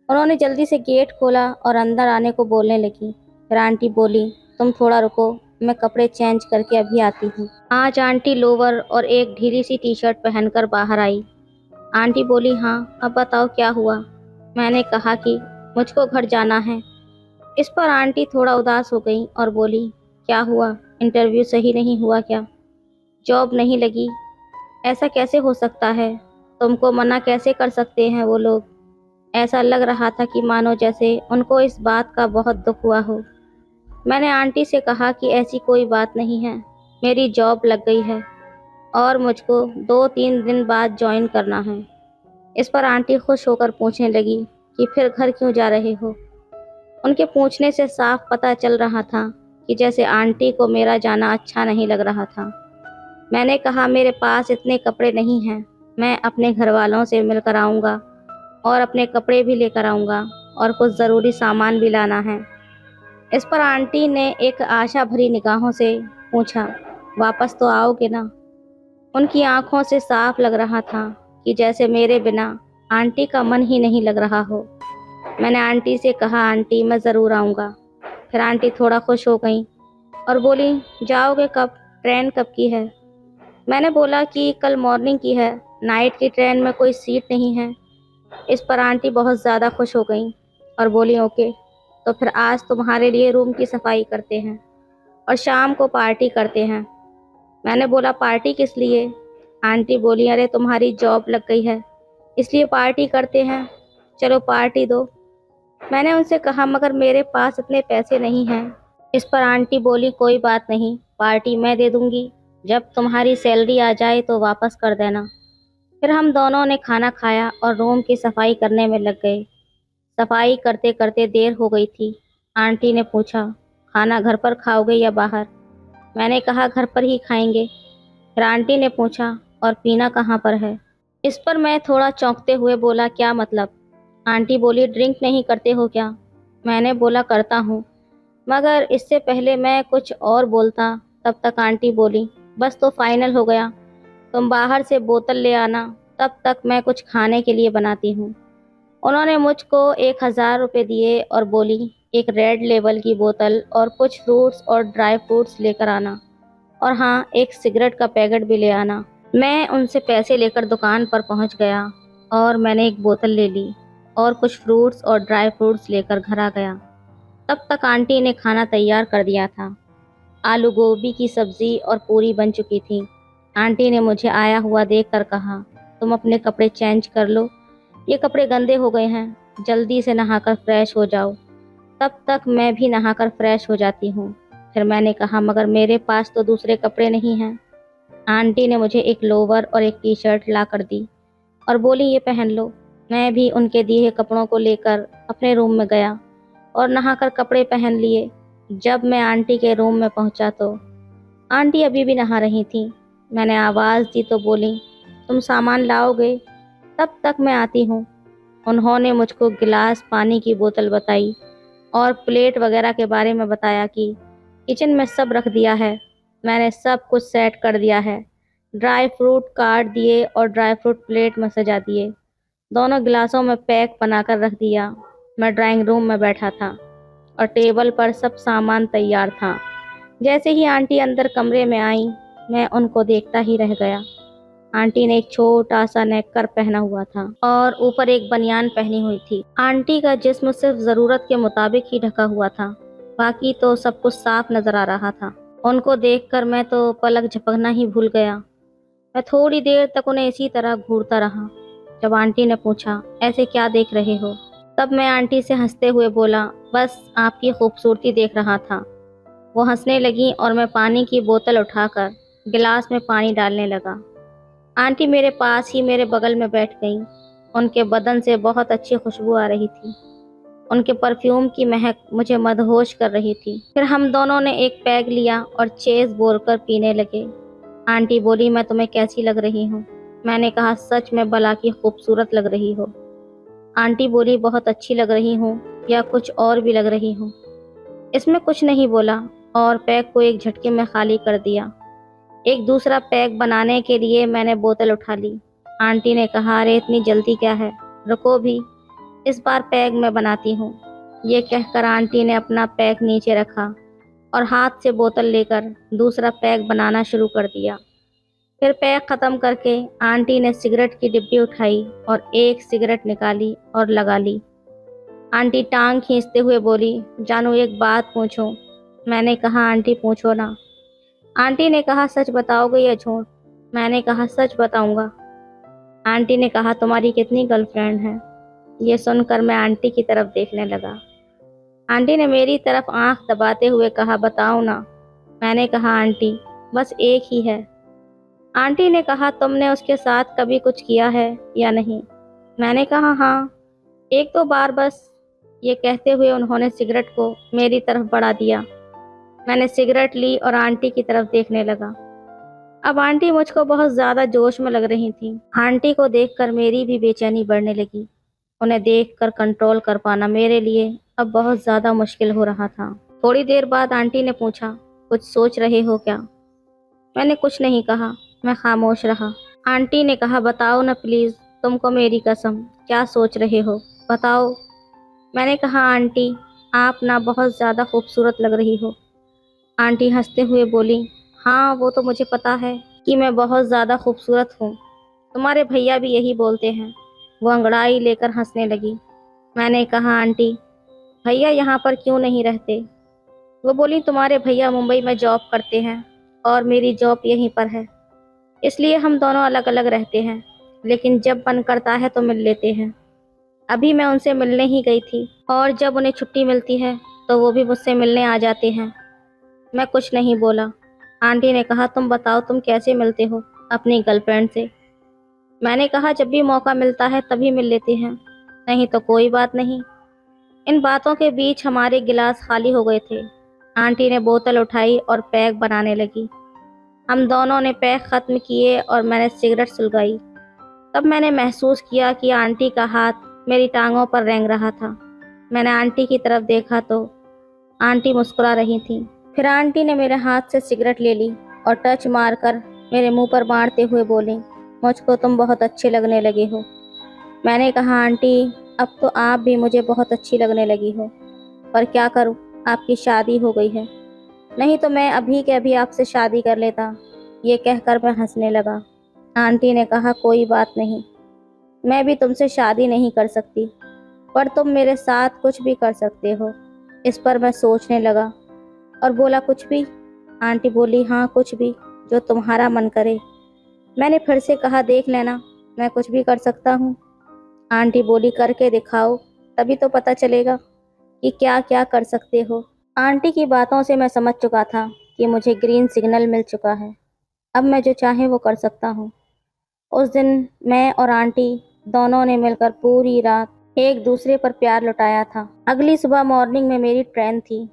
उन्होंने जल्दी से गेट खोला और अंदर आने को बोलने लगी। फिर आंटी बोली तुम थोड़ा रुको, मैं कपड़े चेंज करके अभी आती हूँ। आज आंटी लोवर और एक ढीली सी टी शर्ट पहनकर बाहर आई। आंटी बोली हाँ अब बताओ क्या हुआ। मैंने कहा कि मुझको घर जाना है। इस पर आंटी थोड़ा उदास हो गई और बोली क्या हुआ, इंटरव्यू सही नहीं हुआ क्या, जॉब नहीं लगी, ऐसा कैसे हो सकता है, तुमको मना कैसे कर सकते हैं वो लोग। ऐसा लग रहा था कि मानो जैसे उनको इस बात का बहुत दुख हुआ हो। मैंने आंटी से कहा कि ऐसी कोई बात नहीं है, मेरी जॉब लग गई है और मुझको 2-3 दिन बाद ज्वाइन करना है। इस पर आंटी खुश होकर पूछने लगी कि फिर घर क्यों जा रहे हो। उनके पूछने से साफ पता चल रहा था कि जैसे आंटी को मेरा जाना अच्छा नहीं लग रहा था। मैंने कहा मेरे पास इतने कपड़े नहीं हैं, मैं अपने घर वालों से मिलकर आऊँगा और अपने कपड़े भी लेकर आऊँगा और कुछ ज़रूरी सामान भी लाना है। इस पर आंटी ने एक आशा भरी निगाहों से पूछा, वापस तो आओगे ना? उनकी आंखों से साफ लग रहा था कि जैसे मेरे बिना आंटी का मन ही नहीं लग रहा हो। मैंने आंटी से कहा, आंटी मैं ज़रूर आऊँगा। फिर आंटी थोड़ा खुश हो गई और बोली, जाओगे कब? ट्रेन कब की है? मैंने बोला कि कल मॉर्निंग की है, नाइट की ट्रेन में कोई सीट नहीं है। इस पर आंटी बहुत ज़्यादा खुश हो गई और बोली, ओके, तो फिर आज तुम्हारे लिए रूम की सफाई करते हैं और शाम को पार्टी करते हैं। मैंने बोला, पार्टी किस लिए? आंटी बोली, अरे तुम्हारी जॉब लग गई है इसलिए पार्टी करते हैं, चलो पार्टी दो। मैंने उनसे कहा, मगर मेरे पास इतने पैसे नहीं हैं। इस पर आंटी बोली, कोई बात नहीं, पार्टी मैं दे दूंगी, जब तुम्हारी सैलरी आ जाए तो वापस कर देना। फिर हम दोनों ने खाना खाया और रूम की सफाई करने में लग गए। सफाई करते करते देर हो गई थी। आंटी ने पूछा, खाना घर पर खाओगे या बाहर? मैंने कहा, घर पर ही खाएंगे। फिर आंटी ने पूछा, और पीना कहाँ पर है? इस पर मैं थोड़ा चौंकते हुए बोला, क्या मतलब? आंटी बोली, ड्रिंक नहीं करते हो क्या? मैंने बोला, करता हूँ, मगर इससे पहले मैं कुछ और बोलता तब तक आंटी बोली, बस तो फाइनल हो गया, तुम बाहर से बोतल ले आना, तब तक मैं कुछ खाने के लिए बनाती हूँ। उन्होंने मुझको 1,000 रुपये दिए और बोली, एक रेड लेबल की बोतल और कुछ फ्रूट्स और ड्राई फ्रूट्स लेकर आना, और हाँ, एक सिगरेट का पैकेट भी ले आना। मैं उनसे पैसे लेकर दुकान पर पहुंच गया और मैंने एक बोतल ले ली और कुछ फ्रूट्स और ड्राई फ्रूट्स लेकर घर आ गया। तब तक आंटी ने खाना तैयार कर दिया था। आलू गोभी की सब्जी और पूरी बन चुकी थी। आंटी ने मुझे आया हुआ देखकर कहा, तुम अपने कपड़े चेंज कर लो, ये कपड़े गंदे हो गए हैं, जल्दी से नहाकर फ्रेश हो जाओ। तब तक मैं भी नहाकर फ्रेश हो जाती हूँ। फिर मैंने कहा, मगर मेरे पास तो दूसरे कपड़े नहीं हैं। आंटी ने मुझे एक लोवर और एक टी शर्ट ला कर दी और बोली, ये पहन लो। मैं भी उनके दिए कपड़ों को लेकर अपने रूम में गया और नहाकर कपड़े पहन लिए। जब मैं आंटी के रूम में पहुंचा तो आंटी अभी भी नहा रही थी। मैंने आवाज़ दी तो बोली, तुम सामान लाओगे? तब तक मैं आती हूँ। उन्होंने मुझको गिलास, पानी की बोतल बताई और प्लेट वगैरह के बारे में बताया कि किचन में सब रख दिया है, मैंने सब कुछ सेट कर दिया है। ड्राई फ्रूट काट दिए और ड्राई फ्रूट प्लेट में सजा दिए, दोनों गिलासों में पैक बनाकर रख दिया। मैं ड्राइंग रूम में बैठा था और टेबल पर सब सामान तैयार था। जैसे ही आंटी अंदर कमरे में आई, मैं उनको देखता ही रह गया। आंटी ने एक छोटा सा नेककर पहना हुआ था और ऊपर एक बनियान पहनी हुई थी। आंटी का जिस्म सिर्फ ज़रूरत के मुताबिक ही ढका हुआ था, बाकी तो सब कुछ साफ नजर आ रहा था। उनको देखकर मैं तो पलक झपकना ही भूल गया। मैं थोड़ी देर तक उन्हें इसी तरह घूरता रहा। जब आंटी ने पूछा, ऐसे क्या देख रहे हो? तब मैं आंटी से हंसते हुए बोला, बस आपकी खूबसूरती देख रहा था। वो हंसने लगी और मैं पानी की बोतल उठाकर गिलास में पानी डालने लगा। आंटी मेरे पास ही मेरे बगल में बैठ गईं। उनके बदन से बहुत अच्छी खुशबू आ रही थी। उनके परफ्यूम की महक मुझे मदहोश कर रही थी। फिर हम दोनों ने एक पैग लिया और चेज़ बोलकर पीने लगे। आंटी बोली, मैं तुम्हें कैसी लग रही हूँ? मैंने कहा, सच में भला की खूबसूरत लग रही हो। आंटी बोली, बहुत अच्छी लग रही हूँ या कुछ और भी लग रही हूँ? इसमें कुछ नहीं बोला और पैग को एक झटके में खाली कर दिया। एक दूसरा पैक बनाने के लिए मैंने बोतल उठा ली। आंटी ने कहा, अरे इतनी जल्दी क्या है, रुको भी, इस बार पैक मैं बनाती हूँ। ये कहकर आंटी ने अपना पैक नीचे रखा और हाथ से बोतल लेकर दूसरा पैक बनाना शुरू कर दिया। फिर पैक ख़त्म करके आंटी ने सिगरेट की डिब्बी उठाई और एक सिगरेट निकाली और लगा ली। आंटी टांग खींचते हुए बोली, जानू एक बात पूछूं? मैंने कहा, आंटी पूछो ना। आंटी ने कहा, सच बताओगे या झूठ? मैंने कहा, सच बताऊंगा। आंटी ने कहा, तुम्हारी कितनी गर्लफ्रेंड हैं? ये सुनकर मैं आंटी की तरफ देखने लगा। आंटी ने मेरी तरफ आंख दबाते हुए कहा, बताओ ना। मैंने कहा, आंटी बस एक ही है। आंटी ने कहा, तुमने उसके साथ कभी कुछ किया है या नहीं? मैंने कहा हाँ, एक दो बार बस। ये कहते हुए उन्होंने सिगरेट को मेरी तरफ बढ़ा दिया। मैंने सिगरेट ली और आंटी की तरफ देखने लगा। अब आंटी मुझको बहुत ज़्यादा जोश में लग रही थी। आंटी को देखकर मेरी भी बेचैनी बढ़ने लगी। उन्हें देखकर कंट्रोल कर पाना मेरे लिए अब बहुत ज़्यादा मुश्किल हो रहा था। थोड़ी देर बाद आंटी ने पूछा, कुछ सोच रहे हो क्या? मैंने कुछ नहीं कहा, मैं खामोश रहा। आंटी ने कहा, बताओ ना प्लीज़, तुमको मेरी कसम, क्या सोच रहे हो, बताओ। मैंने कहा, आंटी, आप ना बहुत ज़्यादा खूबसूरत लग रही हो। आंटी हंसते हुए बोली, हाँ वो तो मुझे पता है कि मैं बहुत ज़्यादा खूबसूरत हूँ। तुम्हारे भैया भी यही बोलते हैं। वो अंगड़ाई लेकर हंसने लगी। मैंने कहा, आंटी, भैया यहाँ पर क्यों नहीं रहते? वो बोली, तुम्हारे भैया मुंबई में जॉब करते हैं और मेरी जॉब यहीं पर है, इसलिए हम दोनों अलग अलग रहते हैं, लेकिन जब मन करता है तो मिल लेते हैं। अभी मैं उनसे मिलने ही गई थी और जब उन्हें छुट्टी मिलती है तो वो भी मुझसे मिलने आ जाते हैं। मैं कुछ नहीं बोला। आंटी ने कहा, तुम बताओ, तुम कैसे मिलते हो अपनी गर्लफ्रेंड से? मैंने कहा, जब भी मौका मिलता है तभी मिल लेते हैं, नहीं तो कोई बात नहीं। इन बातों के बीच हमारे गिलास खाली हो गए थे। आंटी ने बोतल उठाई और पैक बनाने लगी। हम दोनों ने पैक ख़त्म किए और मैंने सिगरेट सुलगाई। तब मैंने महसूस किया कि आंटी का हाथ मेरी टांगों पर रेंग रहा था। मैंने आंटी की तरफ देखा तो आंटी मुस्कुरा रही थी। फिर आंटी ने मेरे हाथ से सिगरेट ले ली और टच मारकर मेरे मुंह पर बांटते हुए बोली, मुझको तुम बहुत अच्छे लगने लगे हो। मैंने कहा, आंटी, अब तो आप भी मुझे बहुत अच्छी लगने लगी हो, पर क्या करूं, आपकी शादी हो गई है। नहीं तो मैं अभी के अभी आपसे शादी कर लेता। ये कहकर मैं हंसने लगा। आंटी ने कहा, कोई बात नहीं, मैं भी तुमसे शादी नहीं कर सकती, पर तुम मेरे साथ कुछ भी कर सकते हो। इस पर मैं सोचने लगा और बोला, कुछ भी? आंटी बोली, हाँ कुछ भी, जो तुम्हारा मन करे। मैंने फिर से कहा, देख लेना, मैं कुछ भी कर सकता हूँ। आंटी बोली, करके दिखाओ, तभी तो पता चलेगा कि क्या क्या कर सकते हो। आंटी की बातों से मैं समझ चुका था कि मुझे ग्रीन सिग्नल मिल चुका है। अब मैं जो चाहे वो कर सकता हूँ। उस दिन मैं और आंटी दोनों ने मिलकर पूरी रात एक दूसरे पर प्यार लुटाया था। अगली सुबह मॉर्निंग में मेरी ट्रेन थी,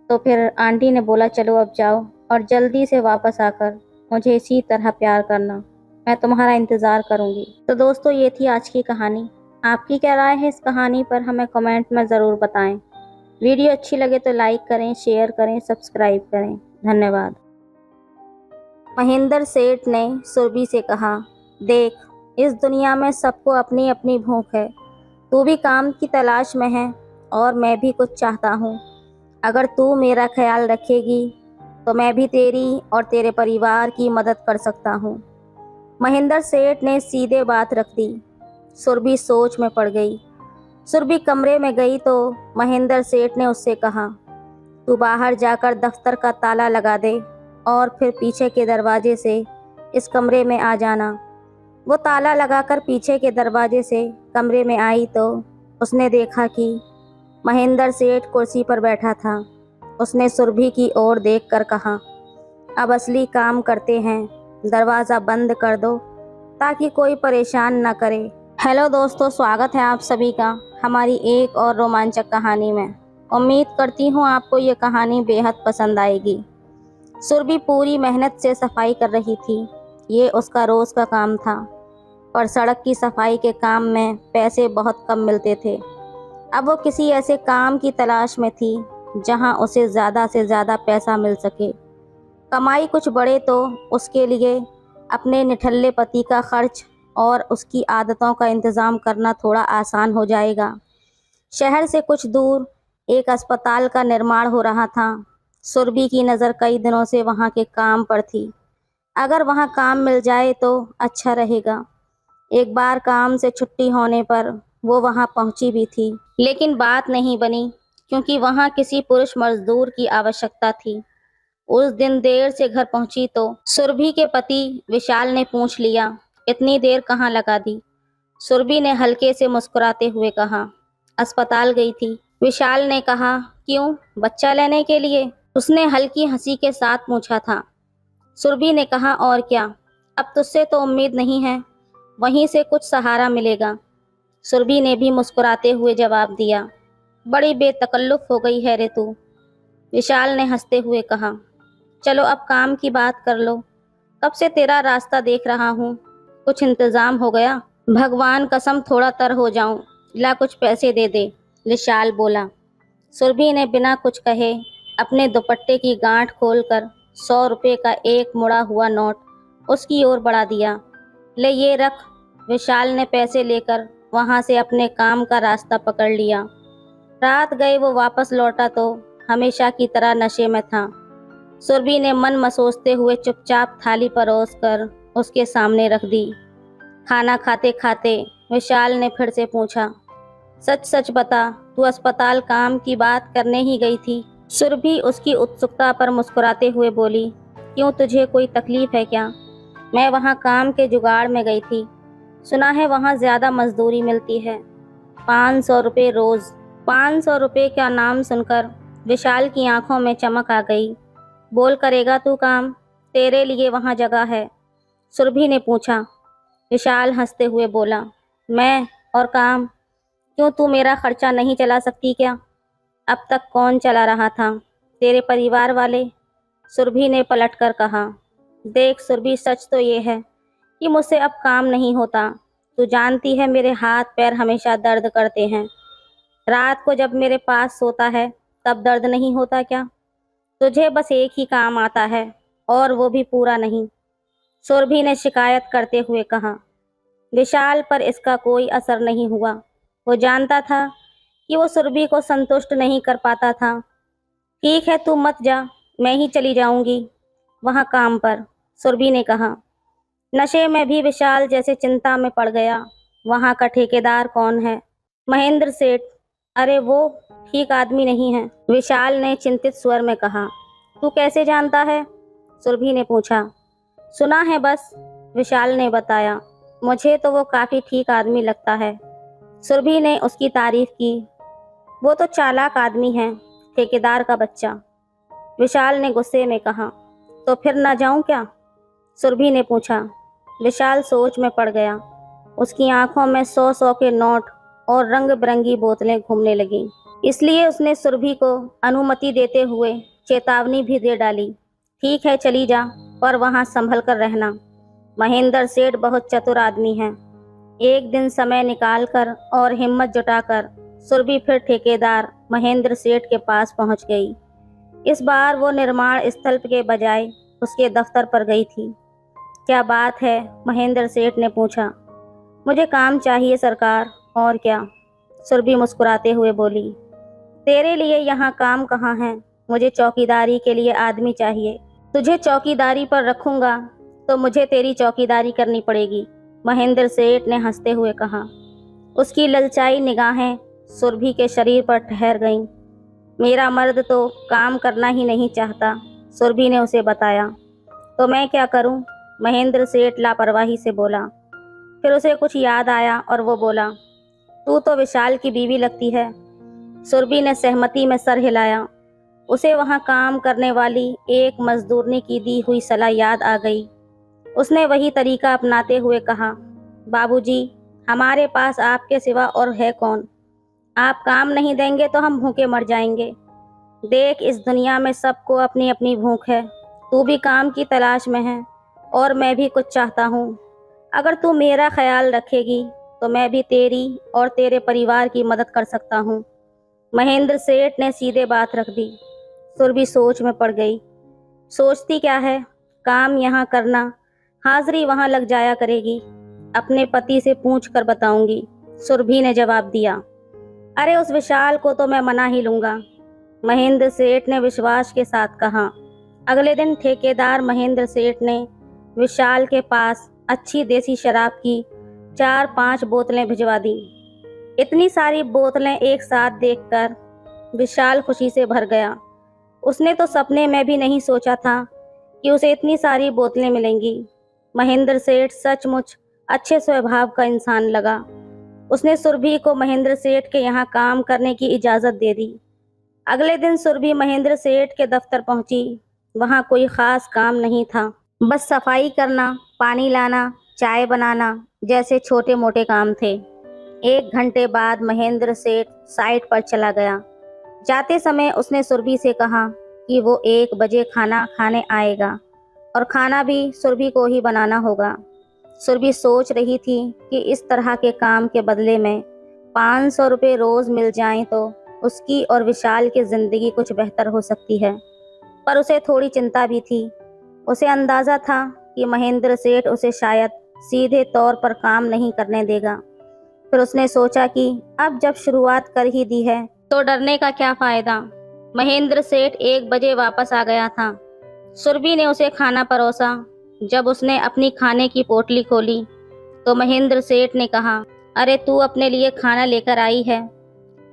तो फिर आंटी ने बोला, चलो अब जाओ और जल्दी से वापस आकर मुझे इसी तरह प्यार करना, मैं तुम्हारा इंतज़ार करूँगी। तो दोस्तों, ये थी आज की कहानी। आपकी क्या राय है इस कहानी पर, हमें कमेंट में ज़रूर बताएं। वीडियो अच्छी लगे तो लाइक करें, शेयर करें, सब्सक्राइब करें। धन्यवाद। महेंद्र सेठ ने सुरभि से कहा, देख, इस दुनिया में सबको अपनी अपनी भूख है। तू भी काम की तलाश में है और मैं भी कुछ चाहता हूँ। अगर तू मेरा ख्याल रखेगी तो मैं भी तेरी और तेरे परिवार की मदद कर सकता हूँ। महेंद्र सेठ ने सीधे बात रख दी। सुरभि सोच में पड़ गई। सुरभि कमरे में गई तो महेंद्र सेठ ने उससे कहा, तू बाहर जाकर दफ्तर का ताला लगा दे और फिर पीछे के दरवाजे से इस कमरे में आ जाना। वो ताला लगाकर पीछे के दरवाजे से कमरे में आई तो उसने देखा कि महेंद्र सेठ कुर्सी पर बैठा था। उसने सुरभि की ओर देखकर कहा, अब असली काम करते हैं, दरवाज़ा बंद कर दो ताकि कोई परेशान न करे। हेलो दोस्तों, स्वागत है आप सभी का हमारी एक और रोमांचक कहानी में। उम्मीद करती हूँ आपको ये कहानी बेहद पसंद आएगी। सुरभि पूरी मेहनत से सफाई कर रही थी। ये उसका रोज़ का काम था, पर सड़क की सफाई के काम में पैसे बहुत कम मिलते थे। अब वो किसी ऐसे काम की तलाश में थी जहां उसे ज़्यादा से ज़्यादा पैसा मिल सके। कमाई कुछ बढ़े तो उसके लिए अपने निठल्ले पति का खर्च और उसकी आदतों का इंतज़ाम करना थोड़ा आसान हो जाएगा। शहर से कुछ दूर एक अस्पताल का निर्माण हो रहा था। सुरभि की नज़र कई दिनों से वहाँ के काम पर थी। अगर वहाँ काम मिल जाए तो अच्छा रहेगा। एक बार काम से छुट्टी होने पर वो वहाँ पहुँची भी थी, लेकिन बात नहीं बनी क्योंकि वहाँ किसी पुरुष मजदूर की आवश्यकता थी। उस दिन देर से घर पहुंची तो सुरभि के पति विशाल ने पूछ लिया, इतनी देर कहाँ लगा दी? सुरभि ने हल्के से मुस्कुराते हुए कहा, अस्पताल गई थी। विशाल ने कहा, क्यों, बच्चा लेने के लिए? उसने हल्की हंसी के साथ पूछा था। सुरभि ने कहा, और क्या, अब तुझसे तो उम्मीद नहीं है, वहीं से कुछ सहारा मिलेगा। सुरभि ने भी मुस्कुराते हुए जवाब दिया। बड़ी बेतकल्लुफ हो गई है रे तू, विशाल ने हंसते हुए कहा। चलो अब काम की बात कर लो, कब से तेरा रास्ता देख रहा हूँ। कुछ इंतजाम हो गया? भगवान कसम थोड़ा तर हो जाऊं, ला कुछ पैसे दे दे, विशाल बोला। सुरभि ने बिना कुछ कहे अपने दुपट्टे की गांठ खोलकर 100 रुपये का एक मुड़ा हुआ नोट उसकी ओर बढ़ा दिया। ले ये रख। विशाल ने पैसे लेकर वहां से अपने काम का रास्ता पकड़ लिया। रात गए वो वापस लौटा तो हमेशा की तरह नशे में था। सुरभि ने मन मसोचते हुए चुपचाप थाली परोस कर उसके सामने रख दी। खाना खाते खाते विशाल ने फिर से पूछा, सच सच बता, तू अस्पताल काम की बात करने ही गई थी? सुरभि उसकी उत्सुकता पर मुस्कुराते हुए बोली, क्यों, तुझे कोई तकलीफ है क्या? मैं वहाँ काम के जुगाड़ में गई थी। सुना है वहाँ ज़्यादा मजदूरी मिलती है, 500 रुपये रोज़। 500 रुपये का नाम सुनकर विशाल की आंखों में चमक आ गई। बोल, करेगा तू काम? तेरे लिए वहाँ जगह है, सुरभि ने पूछा। विशाल हंसते हुए बोला, मैं और काम? क्यों, तू मेरा खर्चा नहीं चला सकती क्या? अब तक कौन चला रहा था? तेरे परिवार वाले, सुरभि ने पलटकर कहा। देख सुरभि, सच तो ये है कि मुझसे अब काम नहीं होता। तू जानती है मेरे हाथ पैर हमेशा दर्द करते हैं। रात को जब मेरे पास सोता है तब दर्द नहीं होता क्या? तुझे बस एक ही काम आता है और वो भी पूरा नहीं, सुरभि ने शिकायत करते हुए कहा। विशाल पर इसका कोई असर नहीं हुआ। वो जानता था कि वो सुरभि को संतुष्ट नहीं कर पाता था। ठीक है, तू मत जा, मैं ही चली जाऊंगी वहाँ काम पर, सुरभि ने कहा। नशे में भी विशाल जैसे चिंता में पड़ गया। वहाँ का ठेकेदार कौन है? महेंद्र सेठ। अरे वो ठीक आदमी नहीं है, विशाल ने चिंतित स्वर में कहा। तू कैसे जानता है? सुरभि ने पूछा। सुना है बस, विशाल ने बताया। मुझे तो वो काफ़ी ठीक आदमी लगता है, सुरभि ने उसकी तारीफ की। वो तो चालाक आदमी है, ठेकेदार का बच्चा, विशाल ने गुस्से में कहा। तो फिर ना जाऊं क्या? सुरभि ने पूछा। विशाल सोच में पड़ गया। उसकी आंखों में 100-100 के नोट और रंग बिरंगी बोतलें घूमने लगीं। इसलिए उसने सुरभि को अनुमति देते हुए चेतावनी भी दे डाली। ठीक है, चली जा, पर वहाँ संभल कर रहना। महेंद्र सेठ बहुत चतुर आदमी हैं। एक दिन समय निकालकर और हिम्मत जुटाकर सुरभि फिर ठेकेदार महेंद्र सेठ के पास पहुंच गई। इस बार वो निर्माण स्थल के बजाय उसके दफ्तर पर गई थी। क्या बात है? महेंद्र सेठ ने पूछा। मुझे काम चाहिए सरकार, और क्या, सुरभि मुस्कुराते हुए बोली। तेरे लिए यहाँ काम कहाँ है? मुझे चौकीदारी के लिए आदमी चाहिए। तुझे चौकीदारी पर रखूंगा तो मुझे तेरी चौकीदारी करनी पड़ेगी, महेंद्र सेठ ने हंसते हुए कहा। उसकी ललचाई निगाहें सुरभि के शरीर पर ठहर गईं। मेरा मर्द तो काम करना ही नहीं चाहता, सुरभि ने उसे बताया। तो मैं क्या करूं? महेंद्र सेठ लापरवाही से बोला। फिर उसे कुछ याद आया और वो बोला, तू तो विशाल की बीवी लगती है। सुरभि ने सहमति में सर हिलाया। उसे वहां काम करने वाली एक मजदूरनी की दी हुई सलाह याद आ गई। उसने वही तरीका अपनाते हुए कहा, बाबूजी, हमारे पास आपके सिवा और है कौन? आप काम नहीं देंगे तो हम भूखे मर जाएंगे। देख, इस दुनिया में सबको अपनी अपनी भूख है। तू भी काम की तलाश में है और मैं भी कुछ चाहता हूँ। अगर तू मेरा ख्याल रखेगी तो मैं भी तेरी और तेरे परिवार की मदद कर सकता हूँ। महेंद्र सेठ ने सीधे बात रख दी। सुरभि सोच में पड़ गई। सोचती क्या है, काम यहाँ करना, हाजिरी वहाँ लग जाया करेगी। अपने पति से पूछ कर बताऊंगी, सुरभि ने जवाब दिया। अरे उस विशाल को तो मैं मना ही लूँगा, महेंद्र सेठ ने विश्वास के साथ कहा। अगले दिन ठेकेदार महेंद्र सेठ ने विशाल के पास अच्छी देसी शराब की 4-5 बोतलें भिजवा दी। इतनी सारी बोतलें एक साथ देखकर विशाल खुशी से भर गया। उसने तो सपने में भी नहीं सोचा था कि उसे इतनी सारी बोतलें मिलेंगी। महेंद्र सेठ सचमुच अच्छे स्वभाव का इंसान लगा। उसने सुरभि को महेंद्र सेठ के यहाँ काम करने की इजाज़त दे दी। अगले दिन सुरभि महेंद्र सेठ के दफ्तर पहुंची। वहाँ कोई ख़ास काम नहीं था, बस सफाई करना, पानी लाना, चाय बनाना जैसे छोटे मोटे काम थे। एक घंटे बाद महेंद्र सेठ साइट पर चला गया। जाते समय उसने सुरभि से कहा कि वो 1 बजे खाना खाने आएगा और खाना भी सुरभि को ही बनाना होगा। सुरभि सोच रही थी कि इस तरह के काम के बदले में 500 रुपये रोज मिल जाएं तो उसकी और विशाल की जिंदगी कुछ बेहतर हो सकती है। पर उसे थोड़ी चिंता भी थी। उसे अंदाजा था कि महेंद्र सेठ उसे शायद सीधे तौर पर काम नहीं करने देगा। फिर उसने सोचा कि अब जब शुरुआत कर ही दी है तो डरने का क्या फायदा। महेंद्र सेठ 1 बजे वापस आ गया था। सुरभि ने उसे खाना परोसा। जब उसने अपनी खाने की पोटली खोली तो महेंद्र सेठ ने कहा, अरे तू अपने लिए खाना लेकर आई है,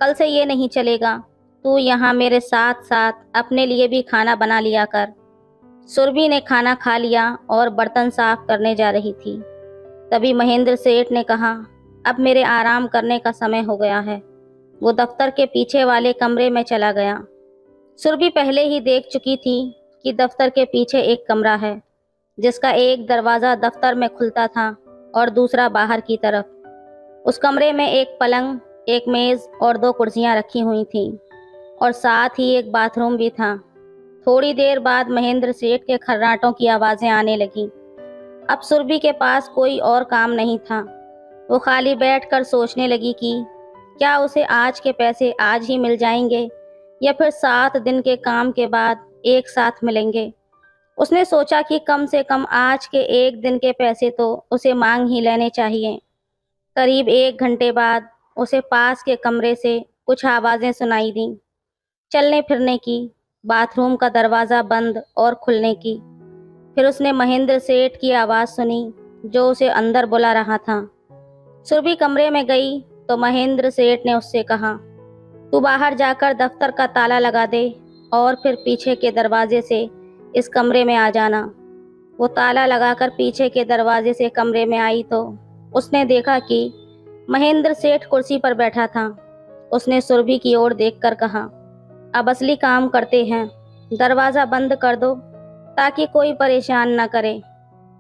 कल से ये नहीं चलेगा, तू यहाँ मेरे साथ साथ अपने लिए भी खाना बना लिया कर। सुरभि ने खाना खा लिया और बर्तन साफ करने जा रही थी। तभी महेंद्र सेठ ने कहा, अब मेरे आराम करने का समय हो गया है। वो दफ्तर के पीछे वाले कमरे में चला गया। सुरभि पहले ही देख चुकी थी कि दफ्तर के पीछे एक कमरा है जिसका एक दरवाज़ा दफ्तर में खुलता था और दूसरा बाहर की तरफ। उस कमरे में एक पलंग, एक मेज़ और 2 कुर्सियां रखी हुई थीं और साथ ही एक बाथरूम भी था। थोड़ी देर बाद महेंद्र सेठ के खर्राटों की आवाज़ें आने लगीं। अब सुरभि के पास कोई और काम नहीं था। वो खाली बैठकर सोचने लगी कि क्या उसे आज के पैसे आज ही मिल जाएंगे या फिर 7 दिन के काम के बाद एक साथ मिलेंगे। उसने सोचा कि कम से कम आज के 1 दिन के पैसे तो उसे मांग ही लेने चाहिए। करीब 1 घंटे बाद उसे पास के कमरे से कुछ आवाज़ें सुनाई दीं, चलने फिरने की, बाथरूम का दरवाज़ा बंद और खुलने की। फिर उसने महेंद्र सेठ की आवाज़ सुनी जो उसे अंदर बुला रहा था। सुरभि कमरे में गई तो महेंद्र सेठ ने उससे कहा, तू बाहर जाकर दफ्तर का ताला लगा दे और फिर पीछे के दरवाजे से इस कमरे में आ जाना। वो ताला लगाकर पीछे के दरवाजे से कमरे में आई तो उसने देखा कि महेंद्र सेठ कुर्सी पर बैठा था। उसने सुरभि की ओर देखकर कहा, अब असली काम करते हैं, दरवाज़ा बंद कर दो ताकि कोई परेशान न करे।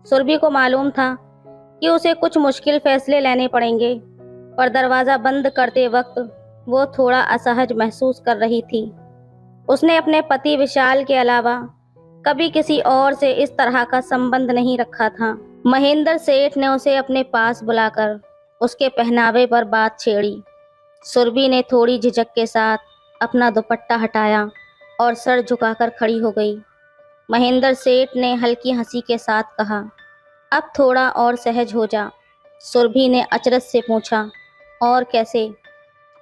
सुरभि को मालूम था कि उसे कुछ मुश्किल फैसले लेने पड़ेंगे, पर दरवाज़ा बंद करते वक्त वो थोड़ा असहज महसूस कर रही थी। उसने अपने पति विशाल के अलावा कभी किसी और से इस तरह का संबंध नहीं रखा था। महेंद्र सेठ ने उसे अपने पास बुलाकर उसके पहनावे पर बात छेड़ी। सुरभि ने थोड़ी झिझक के साथ अपना दुपट्टा हटाया और सर झुकाकर खड़ी हो गई। महेंद्र सेठ ने हल्की हंसी के साथ कहा, अब थोड़ा और सहज हो जा। सुरभि ने अचरज से पूछा, और कैसे?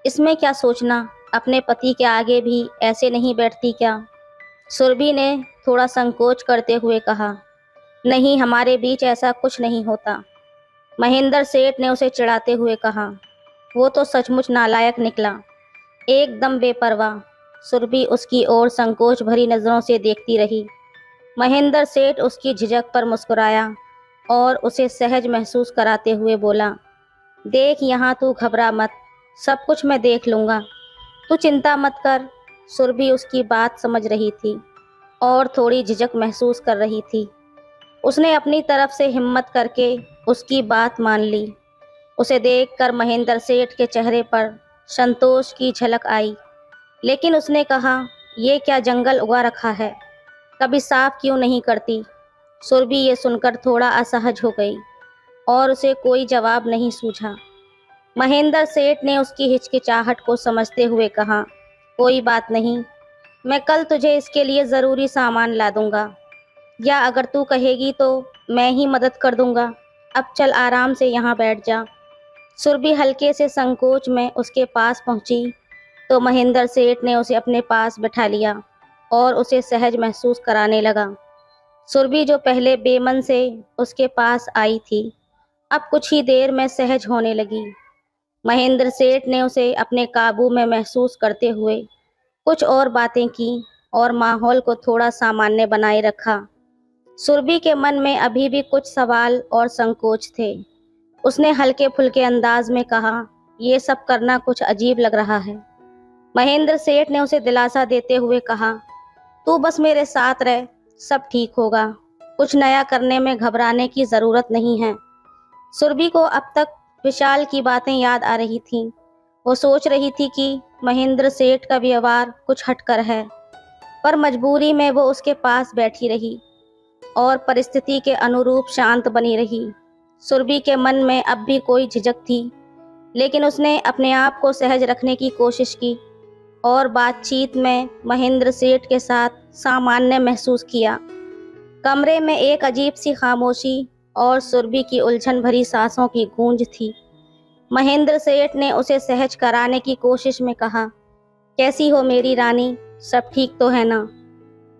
इसमें क्या सोचना, अपने पति के आगे भी ऐसे नहीं बैठती क्या? सुरभि ने थोड़ा संकोच करते हुए कहा, नहीं, हमारे बीच ऐसा कुछ नहीं होता। महेंद्र सेठ ने उसे चिढ़ाते हुए कहा, वो तो सचमुच नालायक निकला, एकदम बेपरवाह। सुरभि उसकी ओर संकोच भरी नज़रों से देखती रही। महेंद्र सेठ उसकी झिझक पर मुस्कुराया और उसे सहज महसूस कराते हुए बोला, देख यहाँ, तू घबरा मत, सब कुछ मैं देख लूँगा, तू चिंता मत कर। सुरभि उसकी बात समझ रही थी और थोड़ी झिझक महसूस कर रही थी। उसने अपनी तरफ से हिम्मत करके उसकी बात मान ली। उसे देखकर महेंद्र सेठ के चेहरे पर संतोष की झलक आई, लेकिन उसने कहा, ये क्या जंगल उगा रखा है, कभी साफ क्यों नहीं करती? सुरभि ये सुनकर थोड़ा असहज हो गई और उसे कोई जवाब नहीं सूझा। महेंद्र सेठ ने उसकी हिचकिचाहट को समझते हुए कहा, कोई बात नहीं, मैं कल तुझे इसके लिए ज़रूरी सामान ला दूंगा, या अगर तू कहेगी तो मैं ही मदद कर दूंगा। अब चल, आराम से यहाँ बैठ जा। सुरभि हल्के से संकोच में उसके पास पहुंची तो महेंद्र सेठ ने उसे अपने पास बिठा लिया और उसे सहज महसूस कराने लगा। सुरभि जो पहले बेमन से उसके पास आई थी, अब कुछ ही देर में सहज होने लगी। महेंद्र सेठ ने उसे अपने काबू में महसूस करते हुए कुछ और बातें की और माहौल को थोड़ा सामान्य बनाए रखा। सुरभि के मन में अभी भी कुछ सवाल और संकोच थे। उसने हल्के फुल्के अंदाज में कहा, ये सब करना कुछ अजीब लग रहा है। महेंद्र सेठ ने उसे दिलासा देते हुए कहा, तू बस मेरे साथ रह, सब ठीक होगा, कुछ नया करने में घबराने की ज़रूरत नहीं है। सुरभि को अब तक विशाल की बातें याद आ रही थीं। वो सोच रही थी कि महेंद्र सेठ का व्यवहार कुछ हटकर है, पर मजबूरी में वो उसके पास बैठी रही और परिस्थिति के अनुरूप शांत बनी रही। सुरभि के मन में अब भी कोई झिझक थी, लेकिन उसने अपने आप को सहज रखने की कोशिश की और बातचीत में महेंद्र सेठ के साथ सामान्य महसूस किया। कमरे में एक अजीब सी खामोशी और सुरभि की उलझन भरी सांसों की गूंज थी। महेंद्र सेठ ने उसे सहज कराने की कोशिश में कहा, कैसी हो मेरी रानी, सब ठीक तो है ना?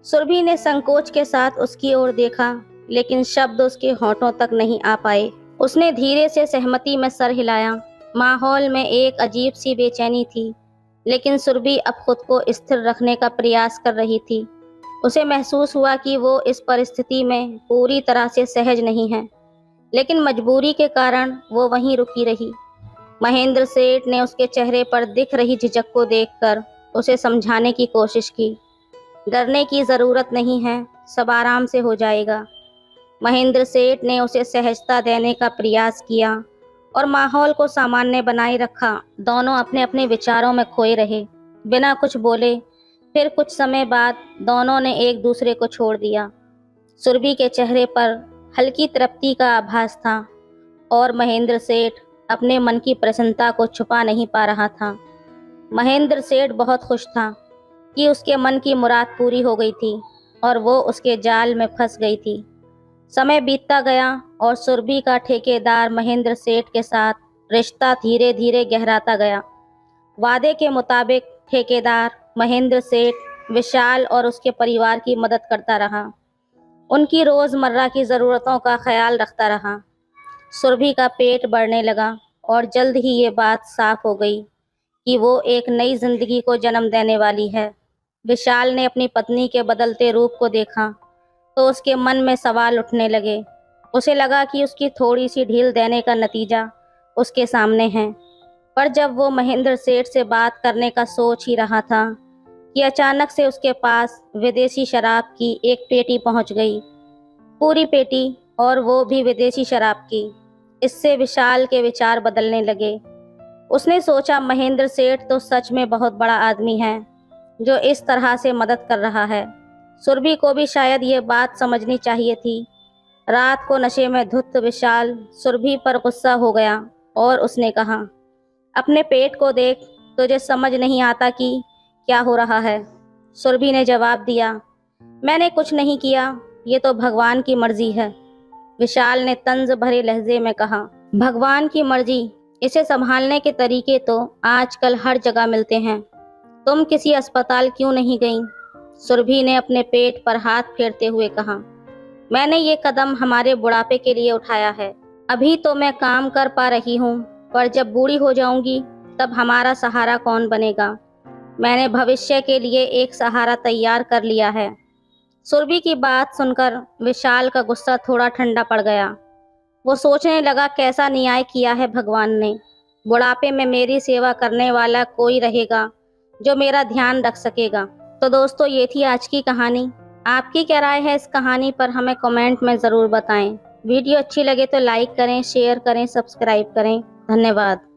सुरभि ने संकोच के साथ उसकी ओर देखा, लेकिन शब्द उसके होठों तक नहीं आ पाए। उसने धीरे से सहमति में सर हिलाया। माहौल में एक अजीब सी बेचैनी थी, लेकिन सुरभि अब खुद को स्थिर रखने का प्रयास कर रही थी। उसे महसूस हुआ कि वो इस परिस्थिति में पूरी तरह से सहज नहीं है, लेकिन मजबूरी के कारण वो वहीं रुकी रही। महेंद्र सेठ ने उसके चेहरे पर दिख रही झिझक को देखकर उसे समझाने की कोशिश की। डरने की ज़रूरत नहीं है, सब आराम से हो जाएगा। महेंद्र सेठ ने उसे सहजता देने का प्रयास किया और माहौल को सामान्य बनाए रखा। दोनों अपने अपने विचारों में खोए रहे, बिना कुछ बोले। फिर कुछ समय बाद दोनों ने एक दूसरे को छोड़ दिया। सुरभि के चेहरे पर हल्की तृप्ति का आभास था और महेंद्र सेठ अपने मन की प्रसन्नता को छुपा नहीं पा रहा था। महेंद्र सेठ बहुत खुश था कि उसके मन की मुराद पूरी हो गई थी और वो उसके जाल में फंस गई थी। समय बीतता गया और सुरभि का ठेकेदार महेंद्र सेठ के साथ रिश्ता धीरे धीरे गहराता गया। वादे के मुताबिक ठेकेदार महेंद्र सेठ विशाल और उसके परिवार की मदद करता रहा, उनकी रोज़मर्रा की ज़रूरतों का ख्याल रखता रहा। सुरभि का पेट बढ़ने लगा और जल्द ही ये बात साफ हो गई कि वो एक नई जिंदगी को जन्म देने वाली है। विशाल ने अपनी पत्नी के बदलते रूप को देखा तो उसके मन में सवाल उठने लगे। उसे लगा कि उसकी थोड़ी सी ढील देने का नतीजा उसके सामने है। पर जब वो महेंद्र सेठ से बात करने का सोच ही रहा था कि अचानक से उसके पास विदेशी शराब की एक पेटी पहुंच गई। पूरी पेटी, और वो भी विदेशी शराब की। इससे विशाल के विचार बदलने लगे। उसने सोचा, महेंद्र सेठ तो सच में बहुत बड़ा आदमी है जो इस तरह से मदद कर रहा है। सुरभि को भी शायद ये बात समझनी चाहिए थी। रात को नशे में धुत विशाल सुरभि पर गुस्सा हो गया और उसने कहा, अपने पेट को देख, तुझे समझ नहीं आता कि क्या हो रहा है? सुरभि ने जवाब दिया, मैंने कुछ नहीं किया, ये तो भगवान की मर्जी है। विशाल ने तंज भरे लहजे में कहा, भगवान की मर्जी? इसे संभालने के तरीके तो आजकल हर जगह मिलते हैं। तुम किसी अस्पताल क्यों नहीं गई? सुरभि ने अपने पेट पर हाथ फेरते हुए कहा, मैंने ये कदम हमारे बुढ़ापे के लिए उठाया है। अभी तो मैं काम कर पा रही हूँ, पर जब बूढ़ी हो जाऊंगी तब हमारा सहारा कौन बनेगा? मैंने भविष्य के लिए एक सहारा तैयार कर लिया है। सुरभि की बात सुनकर विशाल का गुस्सा थोड़ा ठंडा पड़ गया। वो सोचने लगा, कैसा न्याय किया है भगवान ने। बुढ़ापे में मेरी सेवा करने वाला कोई रहेगा जो मेरा ध्यान रख सकेगा। तो दोस्तों, ये थी आज की कहानी। आपकी क्या राय है इस कहानी पर, हमें कमेंट में ज़रूर बताएं। वीडियो अच्छी लगे तो लाइक करें, शेयर करें, सब्सक्राइब करें। धन्यवाद।